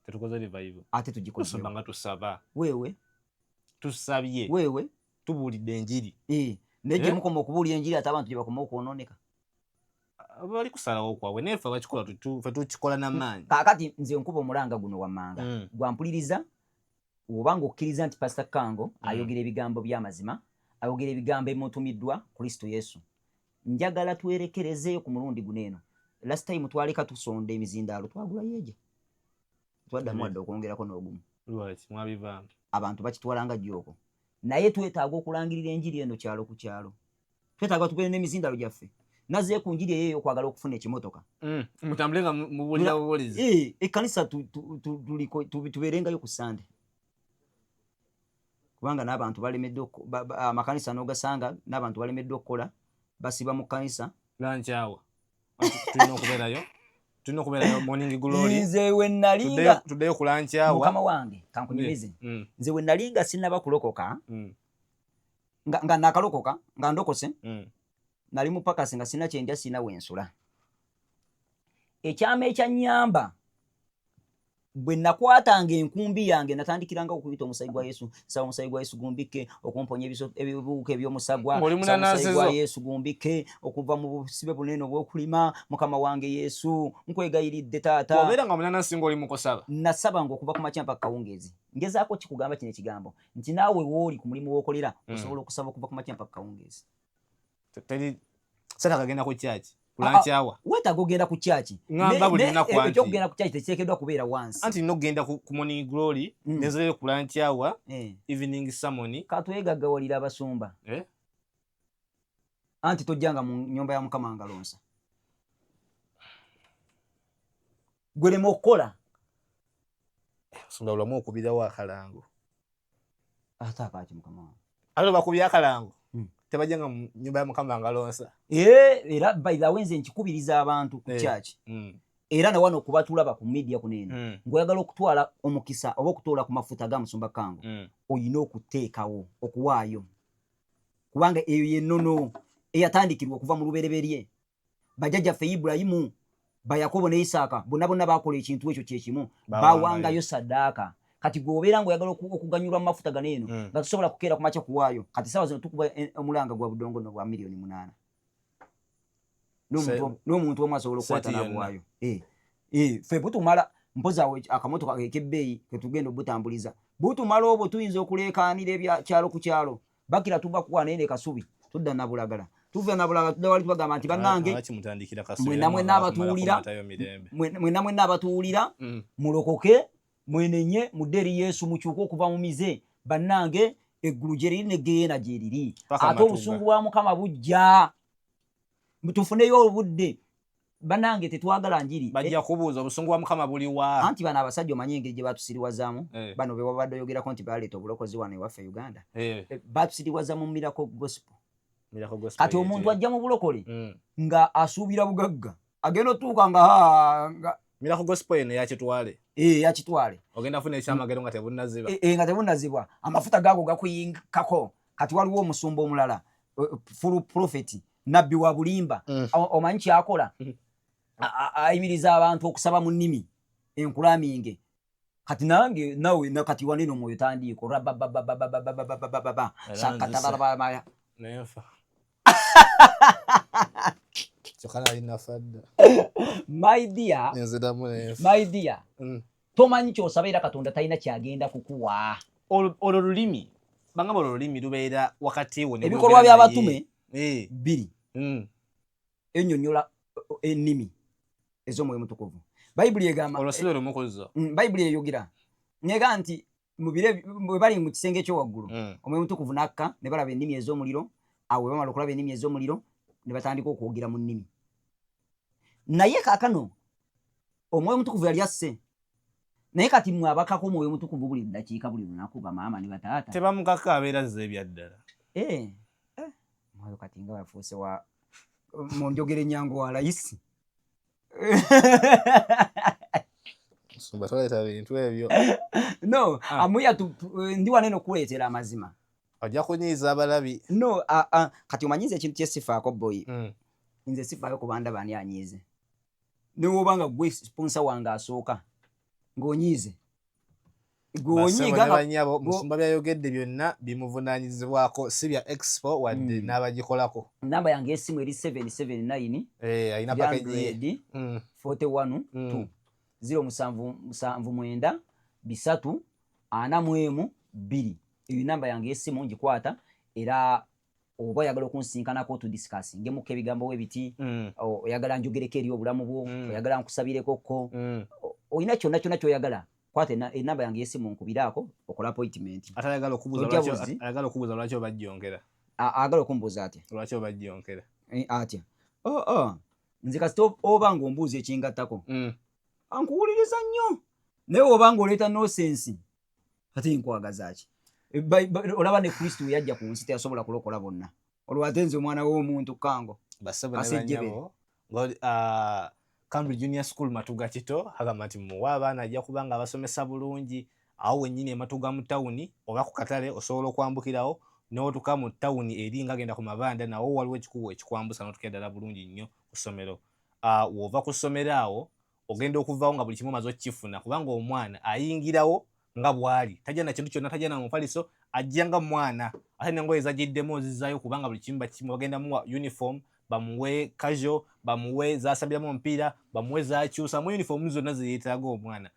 revival ate tugikoze nga tusaba tusabye tubuulidde enjiri naye gye mukoma okubuulira enjiri ate abantu gye bakoma okwonooneka bali kusalawo kwabwe naye ffe bakikola ffe tukikola n'amaanyi. Kaakati nze nkuba omulanga guno wammanga gwampuliriza oba ng'okkiriza nti Pastor Kango ayogera ebigambo by'amazima ayogera ebigambo ebimutumiddwa Kristo Yesu. Njagala twerekerezeeyo ku mulundi guno eno. Last time twaleka tusonda emizindaalo twagula yeeja twaddamu wadde okwongerako n'ogumu abantu bakitwala nga jjooko naye twetaaga okulangirira enjiri eno kyalo ku kyalo twetaaga tubeere n'emizindaalo gyaffe naze ku njiri eyo okwagala okufuna ekimotoka mutambule nga mubuulira bubuulizi ekkanisa tubeerengayo ku Sande kubanga n'abantu balemeddwe amakanisa n'ogasanga n'abantu balemeddwe okukola basiba mu kkanisa lankyawa tulina okubeerayo morning glory. Nze we nalinga tuddeyo ku lankyawa Mukama wange kankunyumize nze we nalinga sinnaba kulokoka nga nakalokoka nga ndokose nali mu pakasi nga sina kyendya sina wensula ekyama ekyannyamba bwe nakwatanga enkumbi yange natandikiranga okuyita omusaayi gwa Yesu, saba omusaayi gwa Yesu gumbike, okumponya ebibuuka eby'omusagwa, omusaayi gwa Yesu gumbike, okuva mu busibe bunene obw'okulima, Mukama wange Yesu nkwegayiridde taata. Obeera nga munanasi ng'oli mu kusaba. Nasabanga okuva ku makya mpaka kawungeezi. Ngezaako kikugamba kino ekigambo nti naawe wooli ku mulimu w'okolera osobola okusaba okuva ku makya mpaka kawungeezi. Sata kagenda ku kyaki kulankyawa weetaaga ogenda ku kyaki ngamba buli lunaku anti ekyokugenda ku kyaki tekiteekeddwa kubeera wansi anti nina okugenda ku morning glory nenzere kulankyawa evening sermon katwegaggawalira abasumba anti tojjanga mu nnyumba ya Mukama ngalonsa gwelema okukola sumba ulamu okubirawo akalango ate akaaki Mukama wange ate bakubya akalango tebajjanga mu nyumba ya Mukama ngalonsa era by the way nze nkikubiriza abantu ku kyaki era na wano kubatulaba ku media kunene ngoyagala okutwala omukisa oba okutoola ku mafuta ga Musumba Kango oyina okuteekawo okuwaayo kubanga eyo yennono eyatandikirwa okuva mu lubereberye bajjajjaffe Ibulayimu ba Yakobo ne Isaaka bonna bakola ekintu ekyo kyekimu bawangayo saddaaka kati gwobeera ngoyagala okuganyulwa mu mafuta ganeeno nga tusobola kukeera ku makya kuwaayo kati sawa zino tukuba omulanga gwa budongo no bwa milioni 8 n'omuntu omu asobola okukwata nagwayo ffe butumala mpoza akamotoka ekebbeeyi ketugenda obutambuliza butumala obwo tuyinza okuleekaanira ebyakyalo ku kyalo bakira tuva kuwana ene Kasubi tudda Nabulagala tuva Nabulagala tudda wali tubagamba nti bannange mwenna mwenna abatuwulira mulokoke mwenenye muderi Yesu mukyuke okuva mu mize bannange eggulu gye liri ne geena gye liri ate obusungu bwa Mukama bujja tufuneyo obudde bannange tetwagala njiri bajja kubuuza obusungu bwa Mukama buli wa anti bano abasajja omanyi engeri gye batusiriwazaamu bano be wabadde oyogerako nti baleeta obulokozi wano ewaffe Uganda batusiriwaza mu Miracle Gospel kati omuntu ajja mu bulokole nga asuubira bugagga agenda otuuka nga Miracle Gospel eno yakitwale yakitwale ogenda funa ekyamagero nga tebunnazibwa nga tebunnazibwa amafuta gaago gakuyingako kati waliwo omusumba omulala full prophet nabbi wa bulimba omanyi kyakola ayimiriza abantu okusaba mu nnimi enkulaminge kati nange nawe nakati waneno moyo tandiiko sakatabalabamaya nefa chokana linafadda my dear tomanyi kyosaba era Katonda talina kyagenda kukuwa olwo lulimi bangamba olwo lulimi lubeera wakati wo ebikolwa by'abatume biri ennyonnyola ennimi ez'Omwoyo Mutukuvu Bayibuli egamba olwasibero mukozo Bayibuli eyogera nyega nti mubire bwe bali mu kisenge kyo waggulu Omwoyo Mutukuvu nakka ne balaba ennimi ez'omuliro awo bamala okulaba ennimi ez'omuliro ne batandika okwogera mu nnimi naye kaakano Omwoyo Mutukuvu yali asse naye kati mwabakako Omwoyo Mutukuvu buli ddakiika buli lunaku bamaama ne bataata tebamukaka abeera ze ebyaddala mwoyo kati nga yafuuse wa mu njogera ennyango wa layisi sumba toleeta bintu ebyo no amuya ndi waneno kuleetera amazima ojja kunyiiza abalabi no kati omanyiza ekintu kyesifaako boyi nze sifaayo kubanda bani anyiize newoba nga gwe sponsa wange asooka ng'onyiize musumba byayogedde byonna bimuvunaanyizibwako si bya expo wadde n'abagikolako namba yange esimu eri 779 ayina pakeji 41 2 079 3 41 2 eyo namba yange esimu ngikwata era oba oyagala okunsinkanako tudiscussingemu ebigambo webiti oyagala njogereko eri obulamu bwo oyagala nkusabireko oyina kyonna kyonna kyoyagala kwata enamba yange yesimu nkubiraako okola appointment ayagala okubuuza lwaki obajjonkera agala okumbuuza atya lwaki obajjonkera atya nze kasita oba ng'ombuuza ekingattako ankuwuliriza nnyo naye oba ng'oleeta nosensi ate nkwagaza ki olaba ne Kristo yajja ku nsi teyasobola kulokola bonna olwo ate nze omwana w'omuntu Kango basebonebanyabo Cambridge Junior School Matuga Kito agamba nti muwa abaana ajja kuba nga abasomesa bulungi awo wennyini Matuga mu tawuni oba ku katale osobola okwambukirawo n'otuka mu tawuni eri nga genda ku mabanda nawo waliwo ekikubo ekikwambusa n'otuka eddala bulungi nnyo ku ssomero w'ova ku ssomero awo ogenda okuvaawo nga buli kimu omaze okukifuna kubanga omwana ayingirawo nga bw'ali tajja na kintu kyonna tajja na mufaliso ajja nga mwana ate n'engoye zagiddemu ozizaayo kubanga buli kimu bakimu bagenda muwa uniform bamuwe casual bamuwe zasabiramu omupiira bamuwe zakyusa mu uniform zonna zeyeetaaga omwana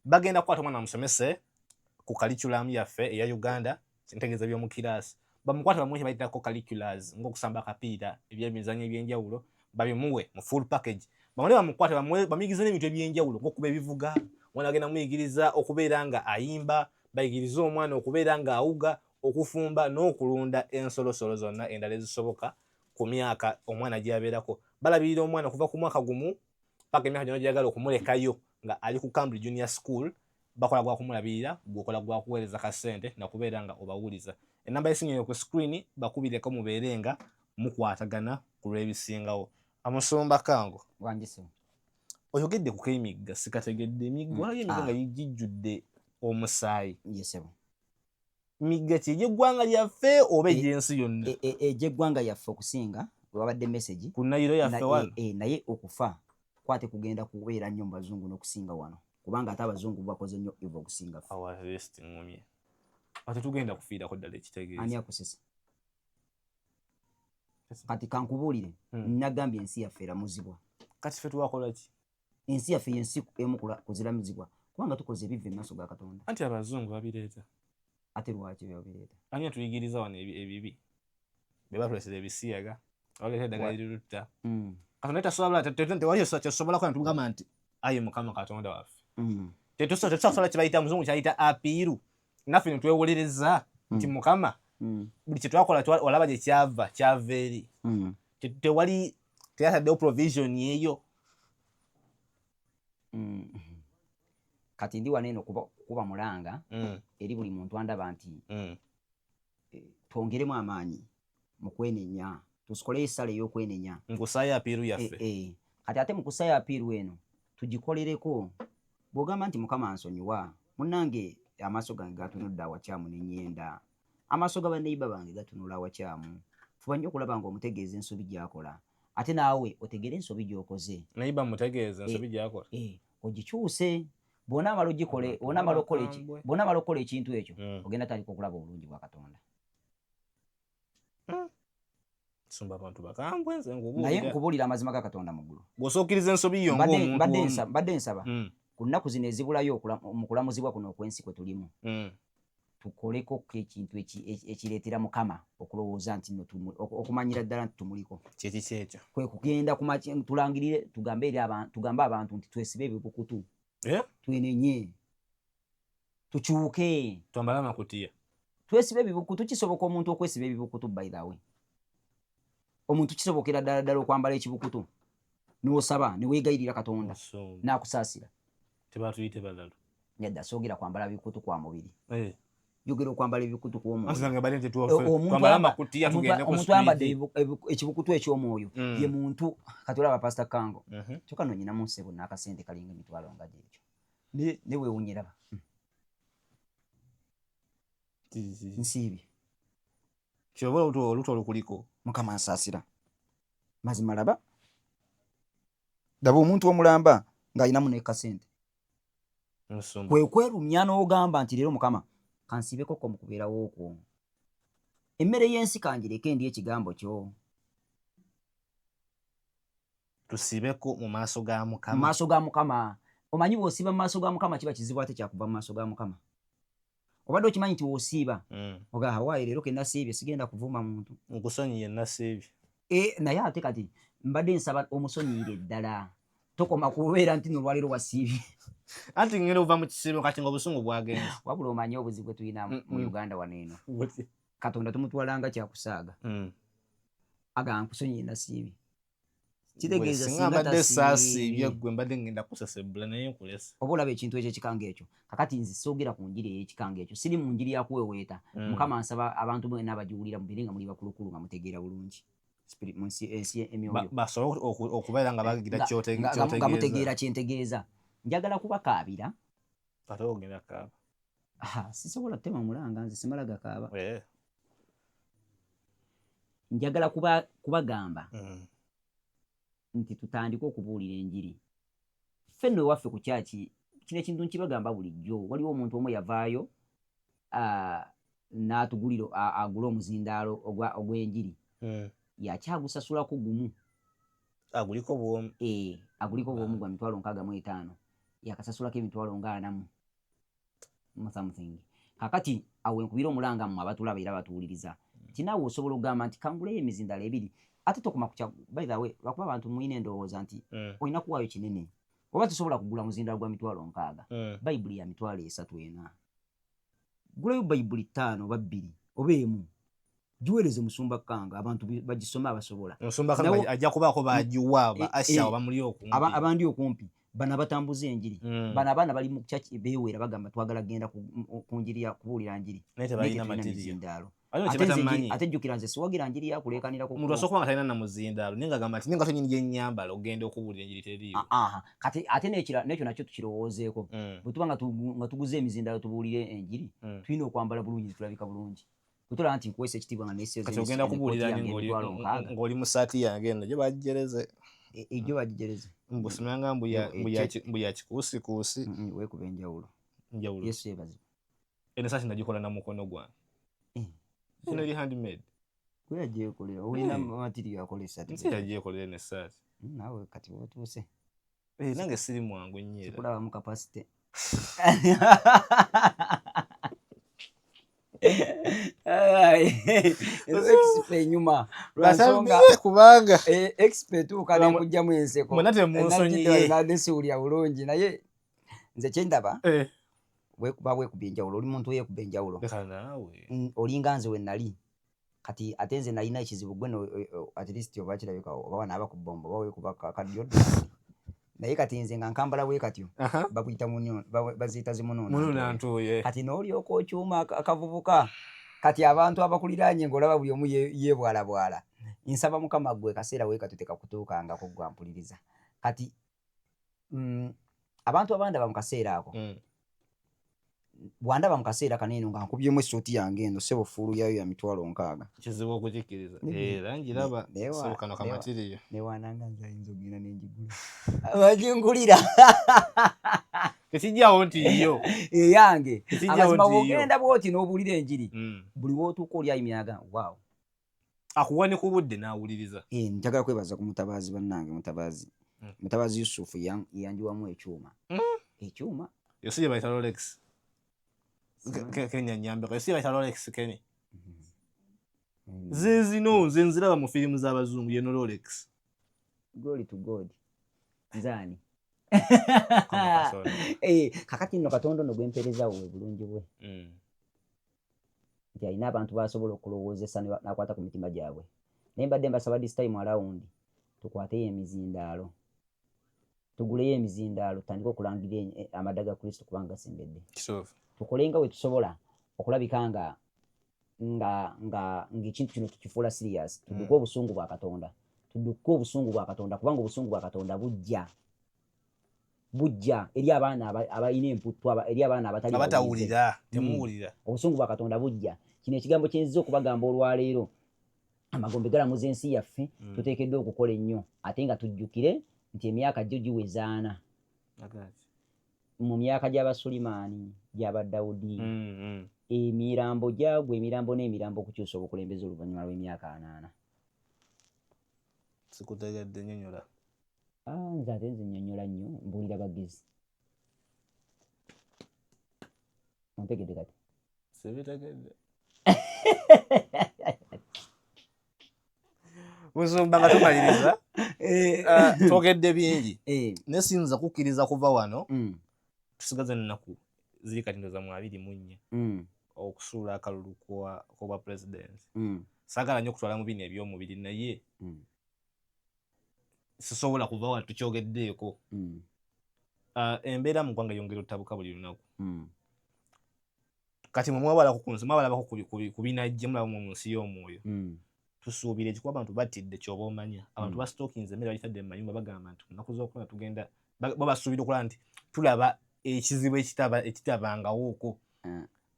bagenda kukwata omwana bamusomese ku curriculum yaffe eya Uganda entegeeza by'omu kiraasi bamukwata bamuwe kye bayitako curriculars ng'okusamba akapiira ebyemizannyo eby'enjawulo babimuwe mu full package bamale bamukwate bamuyigirize n'ebintu eby'enjawulo ng'okuba ebivuga omwana agenda muyigiriza okubeera nga ayimba bayigirize omwana okubeera nga awuga okufumba n'okulunda ensolosolo zonna endala ezisoboka ku myaka omwana gy'abeerako balabirira omwana okuva ku mwaka gumu paka emyaka gyonna gyagala okumulekayo nga ali ku Cambridge Junior School bakola gwa kumulabirira gwokola gwa kuweereza ka ssente nakubeera nga obawuliza enamba y'essimu ku screen bakubireko mubeere nga mukwatagana ku lw'ebisingawo Amusumba Kango wanjise oyogedde ku k'emigga sikategedde emigga waliyo emigga nga gijjudde omusaayi yesebo migga ki egy'eggwanga lyaffe oba egy'ensi yonna egy'eggwanga yaffe okusinga wabadde message ku Nayiro yaffe wano naye okufa kwate kugenda kubeera nnyo mu bazungu n'okusinga wano kubanga ate abazungu bakoze nnyo evo okusinga ffe ngumye ate tugenda kufiirako ddala ekitegeeza ani akusese kati kankubuulire nagambye ensi yaffe eramuzibwa kati ffe twakola ki ensi yaffe yensi emu kuziramuzibwa kubanga tukoze ebivva emaaso ga Katonda anti abazungu babireeta ate lwaki babireeta ani atuyigiriza wano ebibi be batuleesera ebisiyaga baleeta eddagala lirirutta Katonda tasobola tewali kyosobola kola tugamba nti ayi Mukama Katonda waffe tetusobola kibayita muzungu kyayita apiiru naffe ne twewolereza nti Mukama buli kye twakola olaba gye kyava eri tewali teyataddewo provision eyo kati ndi wano eno kuba mulanga eri buli muntu andaba nti twongeremu amaanyi mu kwenenya tusikoleyo essala ey'okwenenya nkusaayo apiiru yaffe kati ate mu kusaayo apiiru eno tugikolereko bw'ogamba nti Mukama ansonyiwa munnange amaaso gange gatunudde awakyamu n'ennyenda amaaso ga baneiba bange gatunula awakyamu fuba nnyo okulaba ng'omutegeeza ensobi gy'akola ate naawe otegere ensobi gy'okoze neiba mutegeeza ensobi gy'akola ogikyuse bw'onaamala okukola ekintu ekyo ogenda tandika okulaba obulungi bwa Katonda sumba abantu bakambwe nze naye nkubuulira amazima ga Katonda mu ggulu bw'osookiriza ensobi yo ng'omuntu mbadde nsaba ku nnaku zino ezibulayo mu kulamuzibwa kuno okw'ensi kwe tulimu tukoleko ekintu ekireetera Mukama okulowooza nti okumanyira ddala nti tumuliko kyeki ekyo kwe kugenda tulangirire tugambe abantu nti twesibe ebibukutu twenenye tukyuke twambale amakutiya twesibe ebibukutu kisoboka omuntu okwesiba ebibukutu by the way omuntu kisobokera ddala okwambala ekibukutu n'osaba ne weegayirira Katonda n'akusaasira tebatuyite balalu nedda soogera kwambala bikutu kwa mubiri yogera okwambala ebikutu kw'omwoyo ayambadde ekibukutu eky'omwoyo ye muntu kati olaba Pastor Kango kyokka nonyinamu nsebo n'akasente kalinga emitwalo nga gyekyo ne weewunyiraba nsiibye kyoba oluto olukuliko Mukama ansaasira mazima laba omuntu omulamba ng'alinamu n'ekasente kwe kwerumya n'ogamba nti leero Mukama kansiibeko ko mu kubeerawo okwo emmere y'ensi kangireko endi ekigambo kyo tusiibeko mu maaso ga Mukama mu maaso ga Mukama omanyi bw'osiiba mu maaso ga Mukama kiba kizibu ate kyakuva mu maaso ga Mukama obadde okimanyi nti w'osiiba ogaa hawaayi leero ke nasiibye sigenda kuvuma muntu nkusonyiye nasiibye naye ate kati mbadde nsaba omusonyiire ddala tokoma kubeera nti nolwaleero wasiibye anti ngenda okuva mu kisiibo kati ng'obusungu bwagenze wabula omanyi obuzibu bwe tulina mu Uganda wano eno Katonda tumutwalanga kyakusaaga agamba nkusonyiye nasiibye kitegeeza mbadde saasiibye gwe mbadde ngenda kusasebula naye nkulesa oba olaba ekintu ekyo ekikanga ekyo kakati nze soogera ku njiri ey'ekikanga ekyo siri mu njiri yakuweweeta Mukama nsaba abantu mwenna abagiwulira mubeere nga muli bakulukulu nga mutegeera bulungi mu ensi emyoyo basobole okubeera nga bagira nga mutegeera kyentegeeza njagala kubakaabira ate ogenda kaaba sisobola kutema mulanga nze simala gakaaba njagala kubagamba nti tutandike okubuulira enjiri fenno waffe ku kyaki kino ekintu nkibagamba bulijjo waliwo omuntu omu yavaayo n'atugulira agula omuzindaalo ogw'enjiri yakyagusasulako gumu aguliko bwomu aguliko bwomu gwa 65,000 yakasasulako 40,000 something. Kakati awe nkubira omulanga mu abatulaba era batuwuliriza tinaawe osobola okugamba nti kanguleyo emizindaalo 2 ate tokoma kukya by the way lwakuba abantu muyina endowooza nti olina kuwaayo kinene oba tusobola kugula muzindaalo gwa 60,000 bayibuli ya 3:4 gulayo bayibuli 5 oba 2 oba emu giweereze musumba kanga abantu bagisome abasobola musumba kanga ajja kubaako bagiwa ashawo bamuli okumpi abandi okumpi bana batambuza enjiri bana abaana bali mu church beewera bagamba twagala genda ku njiri ya kubuulira njiri nete balina material ate jjukira nze siwagira njiri ya kulekanira ku omuntu asooka talina na muzindaalo ninga gamba ati ninga tonyini gyennyambala ogenda okubuulira enjiri teriiyo kati ate nekyo nakyo tukirowoozeeko bwe tuba nga tuguze emizindaalo tubuulire enjiri tulina okwambala bulungi tulabika bulungi bwetulaba nti nkuweesa ekitiibwa nga kati ogenda kubuulira ng'oli mu saati yange eno gye bagigereze ejjo bagigereze mbusimanga mbu ya kikuusikuusi weekuba enjawulo yesu yebaze eno saati nagikola na mukono gwange eno eri handmade gwe yagyekolera olina material akolesa nsi yagyekolera eno esaati naawe kati wotuuse nange siri mwangu nnyo era kulaba mu kapasite expe nyuma lwansonga kubanga expe tuuka nekujjamu enseko mwenate munsonyiye nadesiwulya bulungi naye nze kyendaba wekuba wekubya enjawulo oli muntu weyekuba enjawulo olinga nze wenali kati ate nze nalina ekizibu gwe at least oba kirabika oba wanaaba ku bombo oba wekuba kadyo naye kati nze nga nkambala bwe katyo bakuyita baziyita zimunonantuye kati n'olyoka okyuma akavubuka kati abantu abakuliraanye ng'olaba buli omu yeebwalabwala nsaba mukama gwe kaseera we katyo tekakutuukangako gwampuliriza kati abantu abandaba mu kaseera ako bwandaba mu kaseera kaneeno nga nkubyemu essuuti yange eno sebo fuulu yayo ya 60,000 kizibu okukikkiriza era ngiraba sobukano kamatiriyo newananga nzayinza ogenda nenjigula bagingulira tekijjawo nti yo eyange amazima bwogenda bwoti n'obuulira enjiri buli wootuuka oli ayimyaga waawo akuwa ne ku budde n'awuliriza njagala kwebaza ku mutabaazi bannange mutabaazi Yusufu yanjiwamu ekyuma yosiye bayita Rolex Kenya nyambeko yosiye bayita Rolex Kenya zezino nze nziraba mu firimu z'abazungu yeno Rolex glory to God nzani kakati nno Katonda no gwempereza we bulungi bwe nti alina abantu basobola okulowoozesa nakwata ku mitima gyabwe naye mbadde mbasaba this time around tukwateyo emizindaalo tuguleyo emizindaalo tutandike okulangira amadda ga Kristo kubanga gasembedde tukolenga we tusobola okulabika nga ekintu kino tukifuula serious tudduke obusungu bwa Katonda kubanga obusungu bwa Katonda bujja eri abaana abalina emputtu eri abaana abatawulira temuwulira obusungu bwa Katonda bujja kino ekigambo kyenziza okubagamba olwaleero amagombe galamuza ensi yaffe tuteekeddwa okukola ennyo ate nga tujjukire nti emyaka gyo giwezaana mu myaka gy'Abasulimaani gy'Abadawudi emirambo gyagwa emirambo n'emirambo okukyusa obukulembeze oluvannyuma lw'emyaka 8 sikutegedde nnyonnyola nze ate nze nnyonnyola nnyo mbuulira bagezi ontegedde kati sibitegedde musumba nga tumaliriza twogedde bingi naye siyinza kukkiriza kuva wano tusigaze ennaku ziri kati ndoza mu 24 okusuula akalulu k'obwa pulezidenti saagala nnyo okutwala mu bino eby'omubiri naye sisobola kuva wano tukyogeddeeko embeera mu ggwanga yongera ottabuka buli lunaku kati mwe mwabalako ku nsi mwabalabako ku binajje mulaba mu nsi y'omwoyo tusuubira ekikuba abantu batidde kyoba omanya abantu basitookinze emmere bagitadde mu mayumba bagamba nti kunaku z'okulaba tugenda bo basuubira okulaba nti tulaba ekizibu ekitabangawooko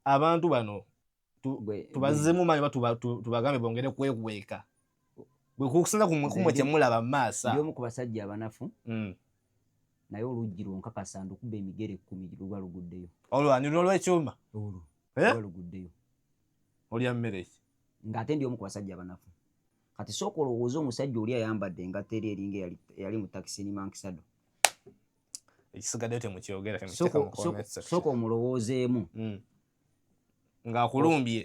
abantu bano tubazzemu maanyi oba tubagambe bongere kwekweka bwe kusinza kumwe kyemulaba mu maaso omu ku basajja abanafu naye oluggi lwonkakasa ndukuba emigere 10 luba luguddeyo. Olwaniriro lw'ekyuma olwo luba luguddeyo. Olya mmere ki? Ng'ate ndi omu ku basajja abanafu. Kati sooka olowooza omusajja oli ayambadde engatto eri eringa eyali mu takisi ni Mankisado. Ekisigaddeyo temukyogera sooka omulowoozeemu ng'akulumbye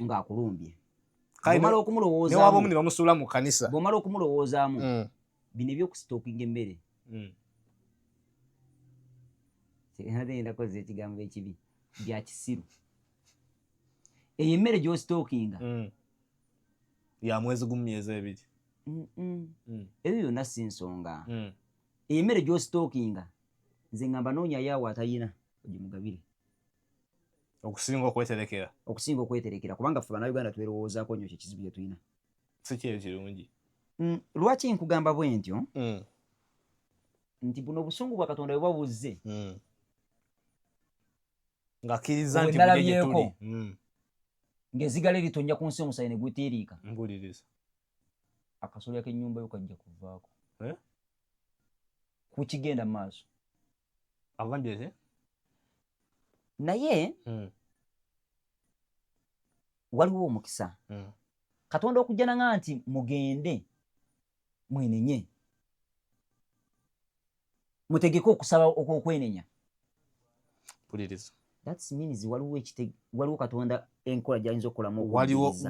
bw'omala okumulowooza ne wabamu ne bamusuula mu kkanisa. Bw'omala okumulowoozaamu bino ebyokusitookinga emmere ndakoze ekigambo ekibi bya kisiru. Eyo emmere gy'ositookinga ya mwezi gumu myezi 2. Ebyo byonna si nsonga. Eyo emmere gy'ositookinga nze ngamba noonyayo atayina ogimugabire. Okusinga okweterekera kubanga ffe Bannayuganda twerowoozaako nnyo ekizibu bye tulina. Si kyeyo kirungi. Lwaki nkugamba bwe ntyo nti buno obusungu bwa Katonda bwe buzze ng'akkiriza nti buli gye tuli ng'ezigala eritonnya ku nsi omusaayi ne gwetiiriika. Mpuliriza. Akasolya k'ennyumba yo kajja kuvaako. Ku kigenda mu maaso. Avandeze? Naye waliwo omukisa. Katonda okujja nanga nti mugende mwenenye. Mutegeke okusaba okw'okwenenya. Mpuliriza. That means waliwo Katonda enkola gy'ayinza okukolamu.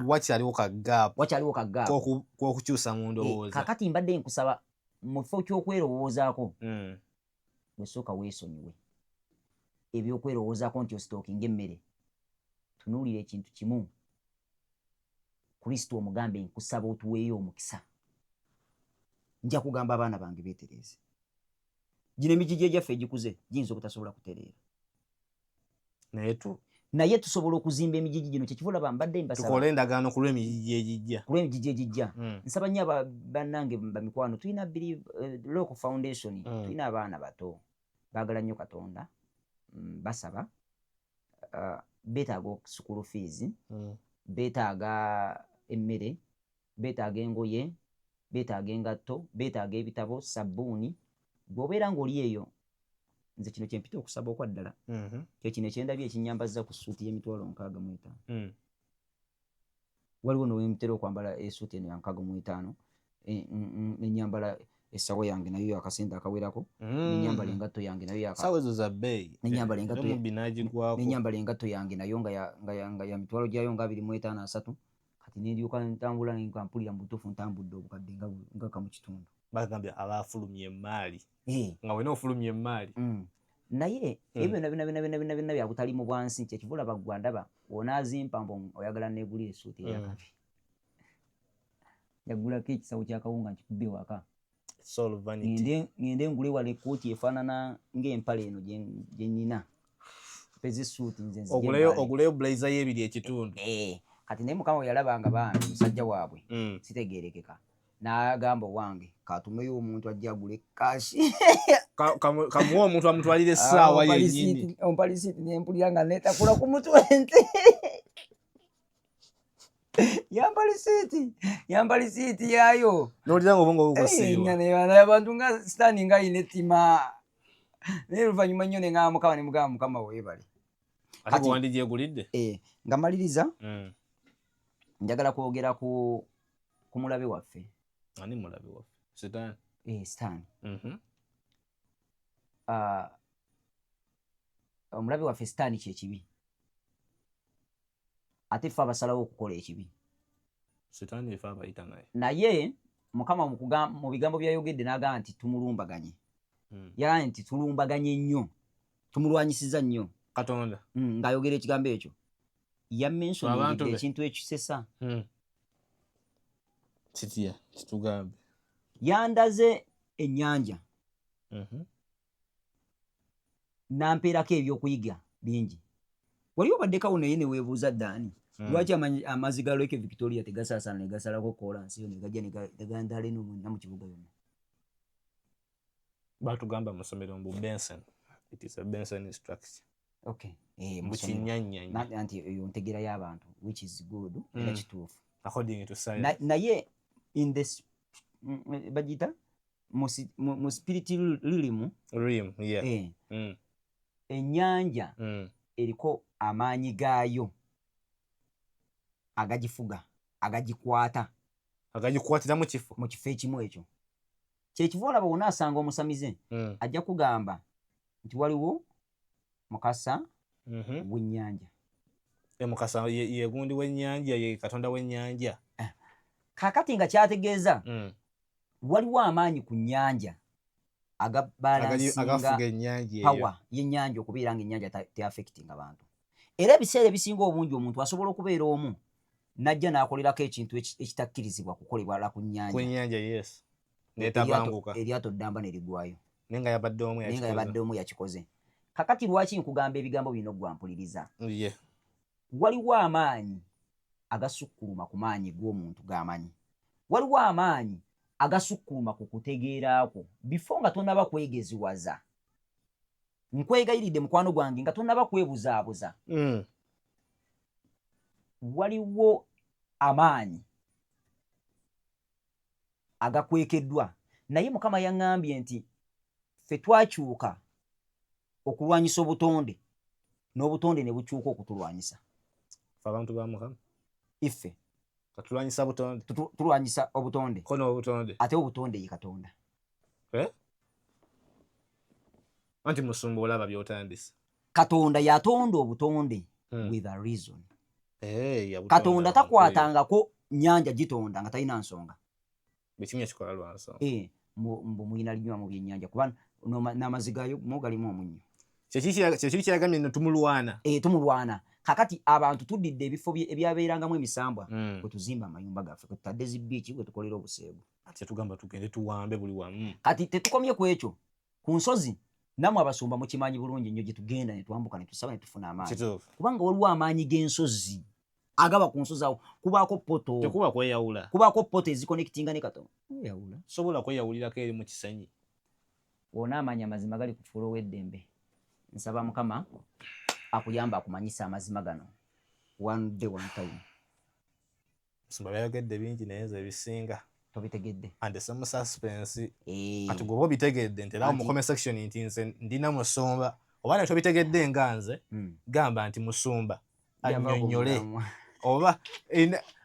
Wakyaliwo kagaapu k'okukyusa mu ndowooza. Kakati mbadde nkusaba mu kifo ky'okwerowoozaako wesooka weesonyiwe ebyokwerowoozaako nti ositookinga emmere. Tunuulira ekintu kimu. Kristo omugambe nkusaba otuweeyo omukisa. Nja kugamba abaana bange beetereeze. Gino emigigi egyaffe egikuze giyinza obutasobola kutereera. Naye tusobola okuzimba emigigi gino. Kyekivula mbadde mbasaba tukole endagaano ku lw'emigigi egijja. Nsaba nnyo bannange bamikwano. Tulina Local Foundation. Tulina abaana bato baagala nnyo Katonda. Basaba beetaaga school fees, beetaaga emmere, beetaaga engoye, beetaaga engatto, beetaaga ebitabo, sabbuuni. Bw'obeera ng'oli eyo, nze kino kyempita okusaba okwa ddala. Kyo kino ekyendabye ekinnyambazza ku ssuuti y'emitwalo 65. Waliwo n'owemutera okwambala essuuti eno ya 65 nenyambala essawo yange nayo yakasente akawerako, nenyambala engatto yange nayo sawa ezo za bbeeyi, nenyambala engatto yange nayo nga ya mitwalo gyayo nga 25-3. Kati nendyoka ntambula nga mpulira mu butuufu ntambudde obukadde nga kamu kitundu. Bagambye abafulumye emmaali nga wena ofulumye emmaali. Naye ebyo byonna bya butali mu bwansi. Kyekivula baggwa ndaba wonaazimpa mbu oyagala neegulira essuuti eyakabi. Yagulako ekisawo ky'akawunga nkikubbe waka. Ngende ngule wala ekkooti efaanana ng'empale eno gye nnina. Pezi essuuti nze oguleyo blazer y'ebiri ekitundu. Kati naye Mukama bwe yalabanga bambi musajja waabwe sitegeerekeka. N'agamba owange katumeyo omuntu ajja agule kashi. Kamuwa omuntu amutwalire essaawa yennyini. Ompalisiiti nempulira nga neetakula ku mutwe nti yampalisiiti yaayo. N'olira ng'obwongo bukusiiwa. Abantu nga sitaani nga ayina ettima. Naye oluvannyuma nnyo ne ngamba Mukama ne mugamba Mukama weebale. Ate bwe wandigyegulidde? Nga maliriza njagala kwogera ku mulabe waffe. Ani mulabe waffe? Sitaani? Sitaani. Omulabe waffe Sitaani kyekibi. Ate ffe abasalawo okukola ekibi. Sitaani efe abayita naye. Naye Mukama mu bigambo by'ayogedde n'agamba nti tumulumbaganye. Yagamba nti tulumbaganye nnyo. Tumulwanyisiza nnyo. Katonda. Ng'ayogera ekigambo ekyo. Yamensoningidde ekintu ekisesa. Kitya kitugambe. Yandaze ennyanja. Nampeerako ebyokuyiga bingi. Wali obaddekawo naye ne weebuuza ddaani lwaki amazzi ga Lake Victoria tegasaasaana ne gasalako koolansi yo ne gajja ne gagandala eno mwenna mu kibuga yonna. Batugamba mu ssomero mbu Benson. It is a Benson structure. Okay. Mukinyanya nti eyo ntegera y'abantu which is good era kituufu. According to science. Naye in this bagita mu spirit lilimu yeah. Ennyanja eriko amaanyi gaayo agagifuga agagikwatira mu kifo ekimu ekyo. Kyekiva olaba wonna asanga omusamize ajja kugamba nti waliwo Mukasa w'ennyanja. Mukasa ye gundi w'ennyanja, ye Katonda w'ennyanja. Kaakati nga kyategeeza waliwo amaanyi ku nnyanja agafuga ennyanja power y'ennyanja okubeera ng'ennyanja te-affectinga bantu. Era ebiseera ebisinga obungi omuntu asobola okubeera omu n'ajja n'akolerako ekintu ekitakkirizibwa kukolebwa ku nnyanja. Ku nnyanja, yes. N'etabanguka. Eryato ddamba ne ligwayo. Naye nga yabadde omu yakikoze. Kakati lwaki nkugamba ebigambo bino gwampuliriza? Yeah. Waliwo amaanyi agasukkuluma ku maanyi g'omuntu g'amanyi. Waliwo amaanyi agasukkuluma ku kutegeera kwo before nga tonnaba kwegeziwaza. Nkwegayiridde mukwano gwange nga tonnaba kwebuzaabuza. Waliwo amaanyi agakwekeddwa, naye Mukama yaŋŋambye nti ffe twakyuka okulwanyisa obutonde n'obutonde ne bukyuka okutulwanyisa. Abantu ba Mukama iffe katulwanyisa butonde, tulwanyisa obutonde kono obutonde, ate obutonde ye Katonda. Anti musumba olaba by'otandise. Katonda yatonda obutonde with a reason. Katonda takwatangako nnyanja gitonda nga talina nsonga. Bikinya kikola lwa nsonga. Mbu muyina linywa mu byennyanja kuba n'amazzi gaayo galimu omunnyo. Kyekiri kiragamye nno tumulwana. Tumulwana. Kakati abantu tuddidde ebifo ebyabeerangamu emisambwa bwe tuzimba amayumba gaffe, bwe tutadde zibbiiki, bwe tukolera obuseegu. Ate tugamba tugende tuwambe buli wamu. Kati tetukomye ku ekyo. Ku nsozi namwe abasumba mukimanyi bulungi nnyo gye tugenda ne twambuka ne tusaba ne tufuna amaanyi. Kubanga waliwo amaanyi g'ensozi agaba ku nsozi awo. Kubaako poto. Tekuba kweyawula. Kubaako poto ezikonekitinga ne Katonda. Kweyawula. Sobola kweyawulirako eri mu kisenyi. Wona amaanyi amazima gali ku fulo w'eddembe. Nsaba Mukama akuyamba akumanyisa amazima gano. One day, one time. Musumba byayogedde bingi naye nze ebisinga tobitegedde. Andese mu suspense. Kati gwe obitegedde nti era mu comment section nti nze ndina musumba. Oba ne tobitegedde nga nze gamba nti musumba annyonnyole. Oba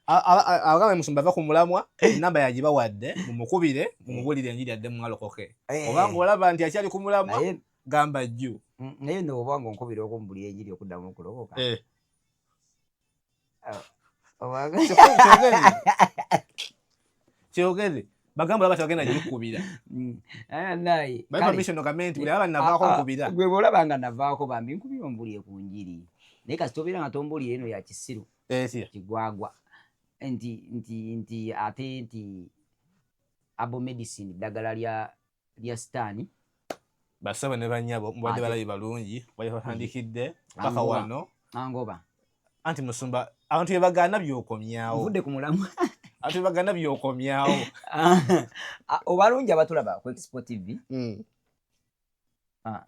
agambe musumba ava ku mulamwa, namba yagibawadde mumukubire mumubulire enjiri adde mwalokoke. Oba ng'olaba nti akyali ku mulamwa gamba jju. Naye nno oba ng'onkubira okumubulira enjiri okuddamu okulokoka. Kyogere bagamba laba tebagenda gikubira. Naye permission ogamenti buli aba navaako nkubira. Gwe bw'olaba nga navaako bambi nkubira ombulire ku njiri. Naye kasi tobeera nga tombulire eno ya kisiru. Kigwagwa. Nti ate nti abo medicine ddagala lya sitaani. Basaba ne bannyabo mubadde balabi balungi batandikidde paka wano. Angoba. Anti musumba abantu bye bagaana by'okomyawo. Nvudde ku mulamwa. Abantu bye bagaana by'okomyawo. Obalungi abatulaba ku Expo TV.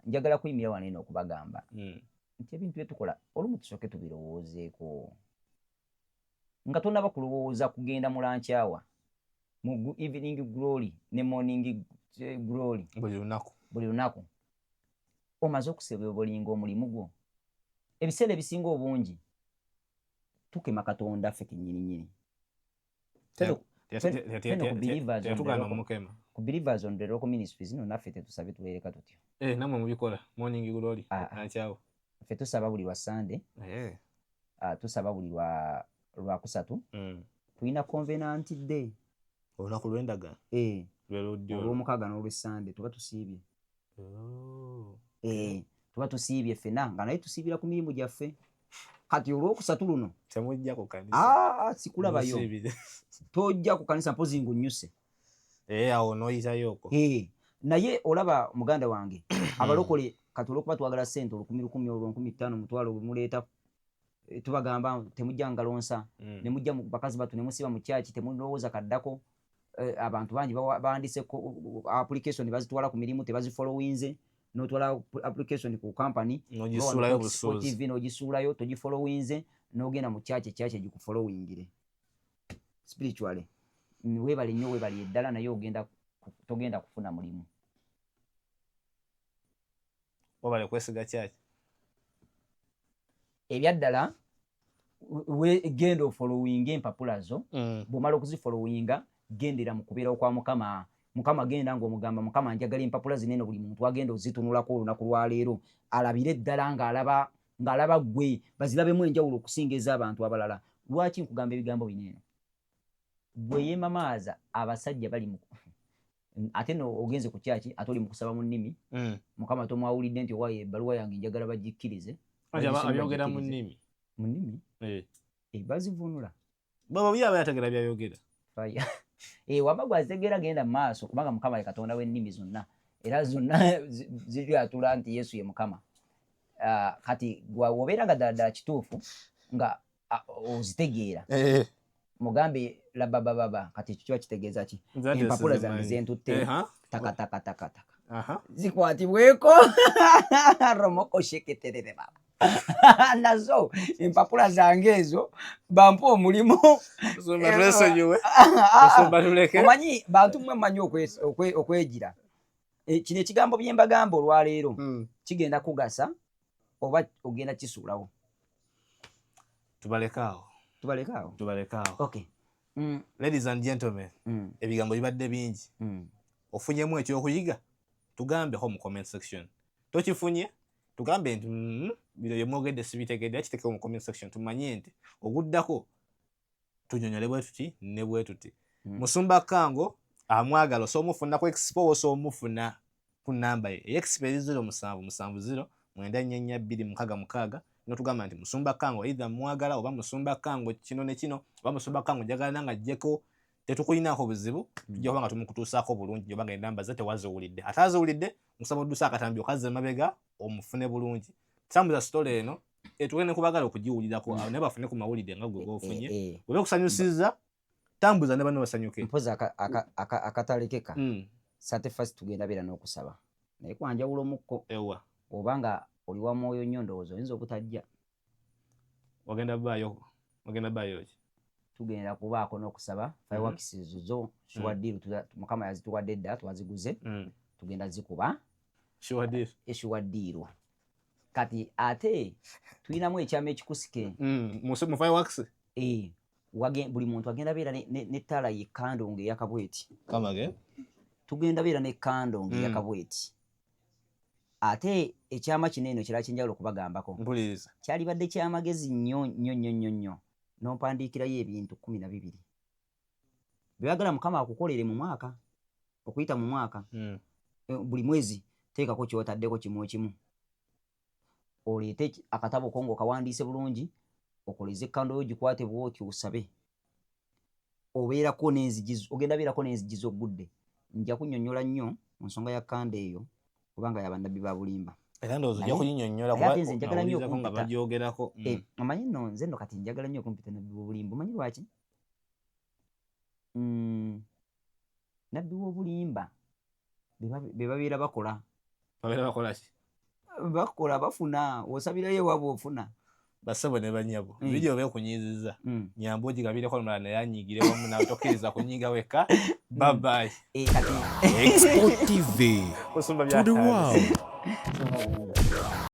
Njagala kuyimira wano eno okubagamba nti ebintu bye tukola olumu tusooke tubirowoozeeko. Nga tonnaba kulowooza kugenda mu lunch hour, mu evening glory ne morning glory buli lunaku omaze okusebya obulingo omulimu gwo. Ebiseera ebisinga obungi tukema Katonda ffe kennyininyini. Ku Believers on the Local Ministries zino naffe tetusabye tubeereka tutyo. Namwe mubikola morning glory nakyawo. Ffe tusaba buli lwa Sunday. Tusaba buli lwakusatu. Tulina Covenant Day. Olunaku lw'endagano. Olw'omukaaga n'olw'Essande tuba tusiibye. Tuba tusiibye ffena nga naye tusiibira ku mirimu gyaffe. Kati olw'okusatu luno temujja ku kanisa. Sikulabayo. Tojja ku kanisa mpozi ng'onnyuse. Awo n'oyitayooko. Naye olaba muganda wange abalokole kati olw'okuba twagala ssente olukumi olwo 50 mutwalo muleeta tubagamba temujja ngalonsa ne mujja mu bakazi batu ne musiba mu kyaki temulowooza kaddako. Abantu bangi bawandiise application ne bazitwala ku mirimu tebazifollowinze. N'otwala application ku company n'ogisuulayo busuuzi TV n'ogisuulayo togifollowinze n'ogenda mu kyaki gikufollowingire spiritually. Weebale nnyo weebale eddala naye ogenda togenda kufuna mulimu. Obale kwesiga kyaki? Ebyaddala genda ofollowing empapula zo, bw'omala okuzifollowinga gendera mu kubeera kwa Mukama. Mukama genda ng'omugamba Mukama njagala empapula zinene buli muntu agenda ozitunulako olunaku lwa leero alabire ddala ng'alaba ggwe bazirabemu enjawulo okusinga ez'abantu abalala. Lwaki nkugamba ebigambo bineeno? Ggwe yeemamaaza abasajja bali mu ate no ogenze ku kyaki ate oli mu kusaba mu nnimi, Mukama tomwawulidde nti owaaye ebbaluwa yange njagala bagikkirize. Abyogera mu nnimi? Mu nnimi? Bazivunula. Baba byaba yategera byayogera. Waba gwazitegeera genda mu maaso kubanga Mukama ye Katonda w'ennimi zonna. Era zonna ziryatula nti Yesu ye Mukama. Kati gwobeera nga ddala kituufu nga ozitegeera. Mugambe labababa kati kikiba kitegeeza ki? Empapula zange zentutte taka. Zikwatibweko romoko sheketerere baba. Nazo empapula zange ezo bampa omulimu. Omanyi bantu mmwe mmanyi okwegira. Kino ekigambo bye mbagamba olwaleero kigenda kugasa oba ogenda kisuulawo? Tubalekaawo. Okay. Ladies and gentlemen, ebigambo bibadde bingi. Ofunyemu ekyokuyiga tugambeho mu comment section. Tokifunye tugambe nti bino bye mwogedde sibitegedde, kiteekeko mu comment section tumanye nti oguddako tunyonyole bwe tuti ne bwe tuti. Musumba Kango amwagala osoomufuna ku expo osoomufuna ku namba ye expo 0770 942 notugamba nti Musumba Kango either mwagala oba Musumba Kango kino ne kino oba Musumba Kango njagala nanga jjeko tetukulinaako buzibu tujja kubanga tumukutuusaako bulungi obanga enamba ze tewaziwulidde. Ataziwulidde musaba oddusa akatambi okaze mabega omufune bulungi. Tambuza story eno etugende kubagala okugiwulirako naye bafune ku mawulidde nga gwe gofunye oba okusanyusiza tambuza ne bano basanyuke. Mpoza akatalekeka sate first tugenda beera n'okusaba naye kwanjawulo mukko obanga oli wa mwoyo nnyo ndowooza oyinza obutajja. Wagenda baayo ki? Tugenda kubaako n'okusaba fireworks zo Shuwaddiru Mukama yazituwadde dda twaziguze tugenda zikuba Shuwaddiru. Kati ate tulinamu ekyama ekikusike mu fireworks buli muntu agenda beera n'ettaala ye kandongo eyakabweti. Tugenda beera ne kandongo eyakabweti. Ate ekyama kinene kirala kyenjawulo okubagambako kyalibadde kyamagezi nnyo n'ompandiikirayo ebintu 12 byagala Mukama akukolere mu mwaka okuyita mu mwaka. Buli mwezi teekako kyotaddeko kimu oleete akatabo ko ng'okawandiise bulungi okoleze ekkando yo gikwate bw'otyo osabe. Obeerako n'enzigi ogenda beerako n'enzigi z'ogudde. Nja kunnyonnyola nnyo mu nsonga ya kkanda eyo kubanga yabannabbi ba bulimba. Era ndowooza ojja kunnyonnyola kuba njagala nnyo nga bagyogerako. Omanyi nno nze nno kati njagala nnyo okumpita nabbi w'obulimba. Omanyi lwaki? Nabbi w'obulimba be babeera bakola. Bakola ki? Bafuna osabirayo ewaabwe ofuna. Basabo ne banyabo video beekunyiizizza nyambo gigabireko omulala naye anyiigire wamu nawe tokkiriza kunyiiga wekka. Bye bye. Expo TV to the world.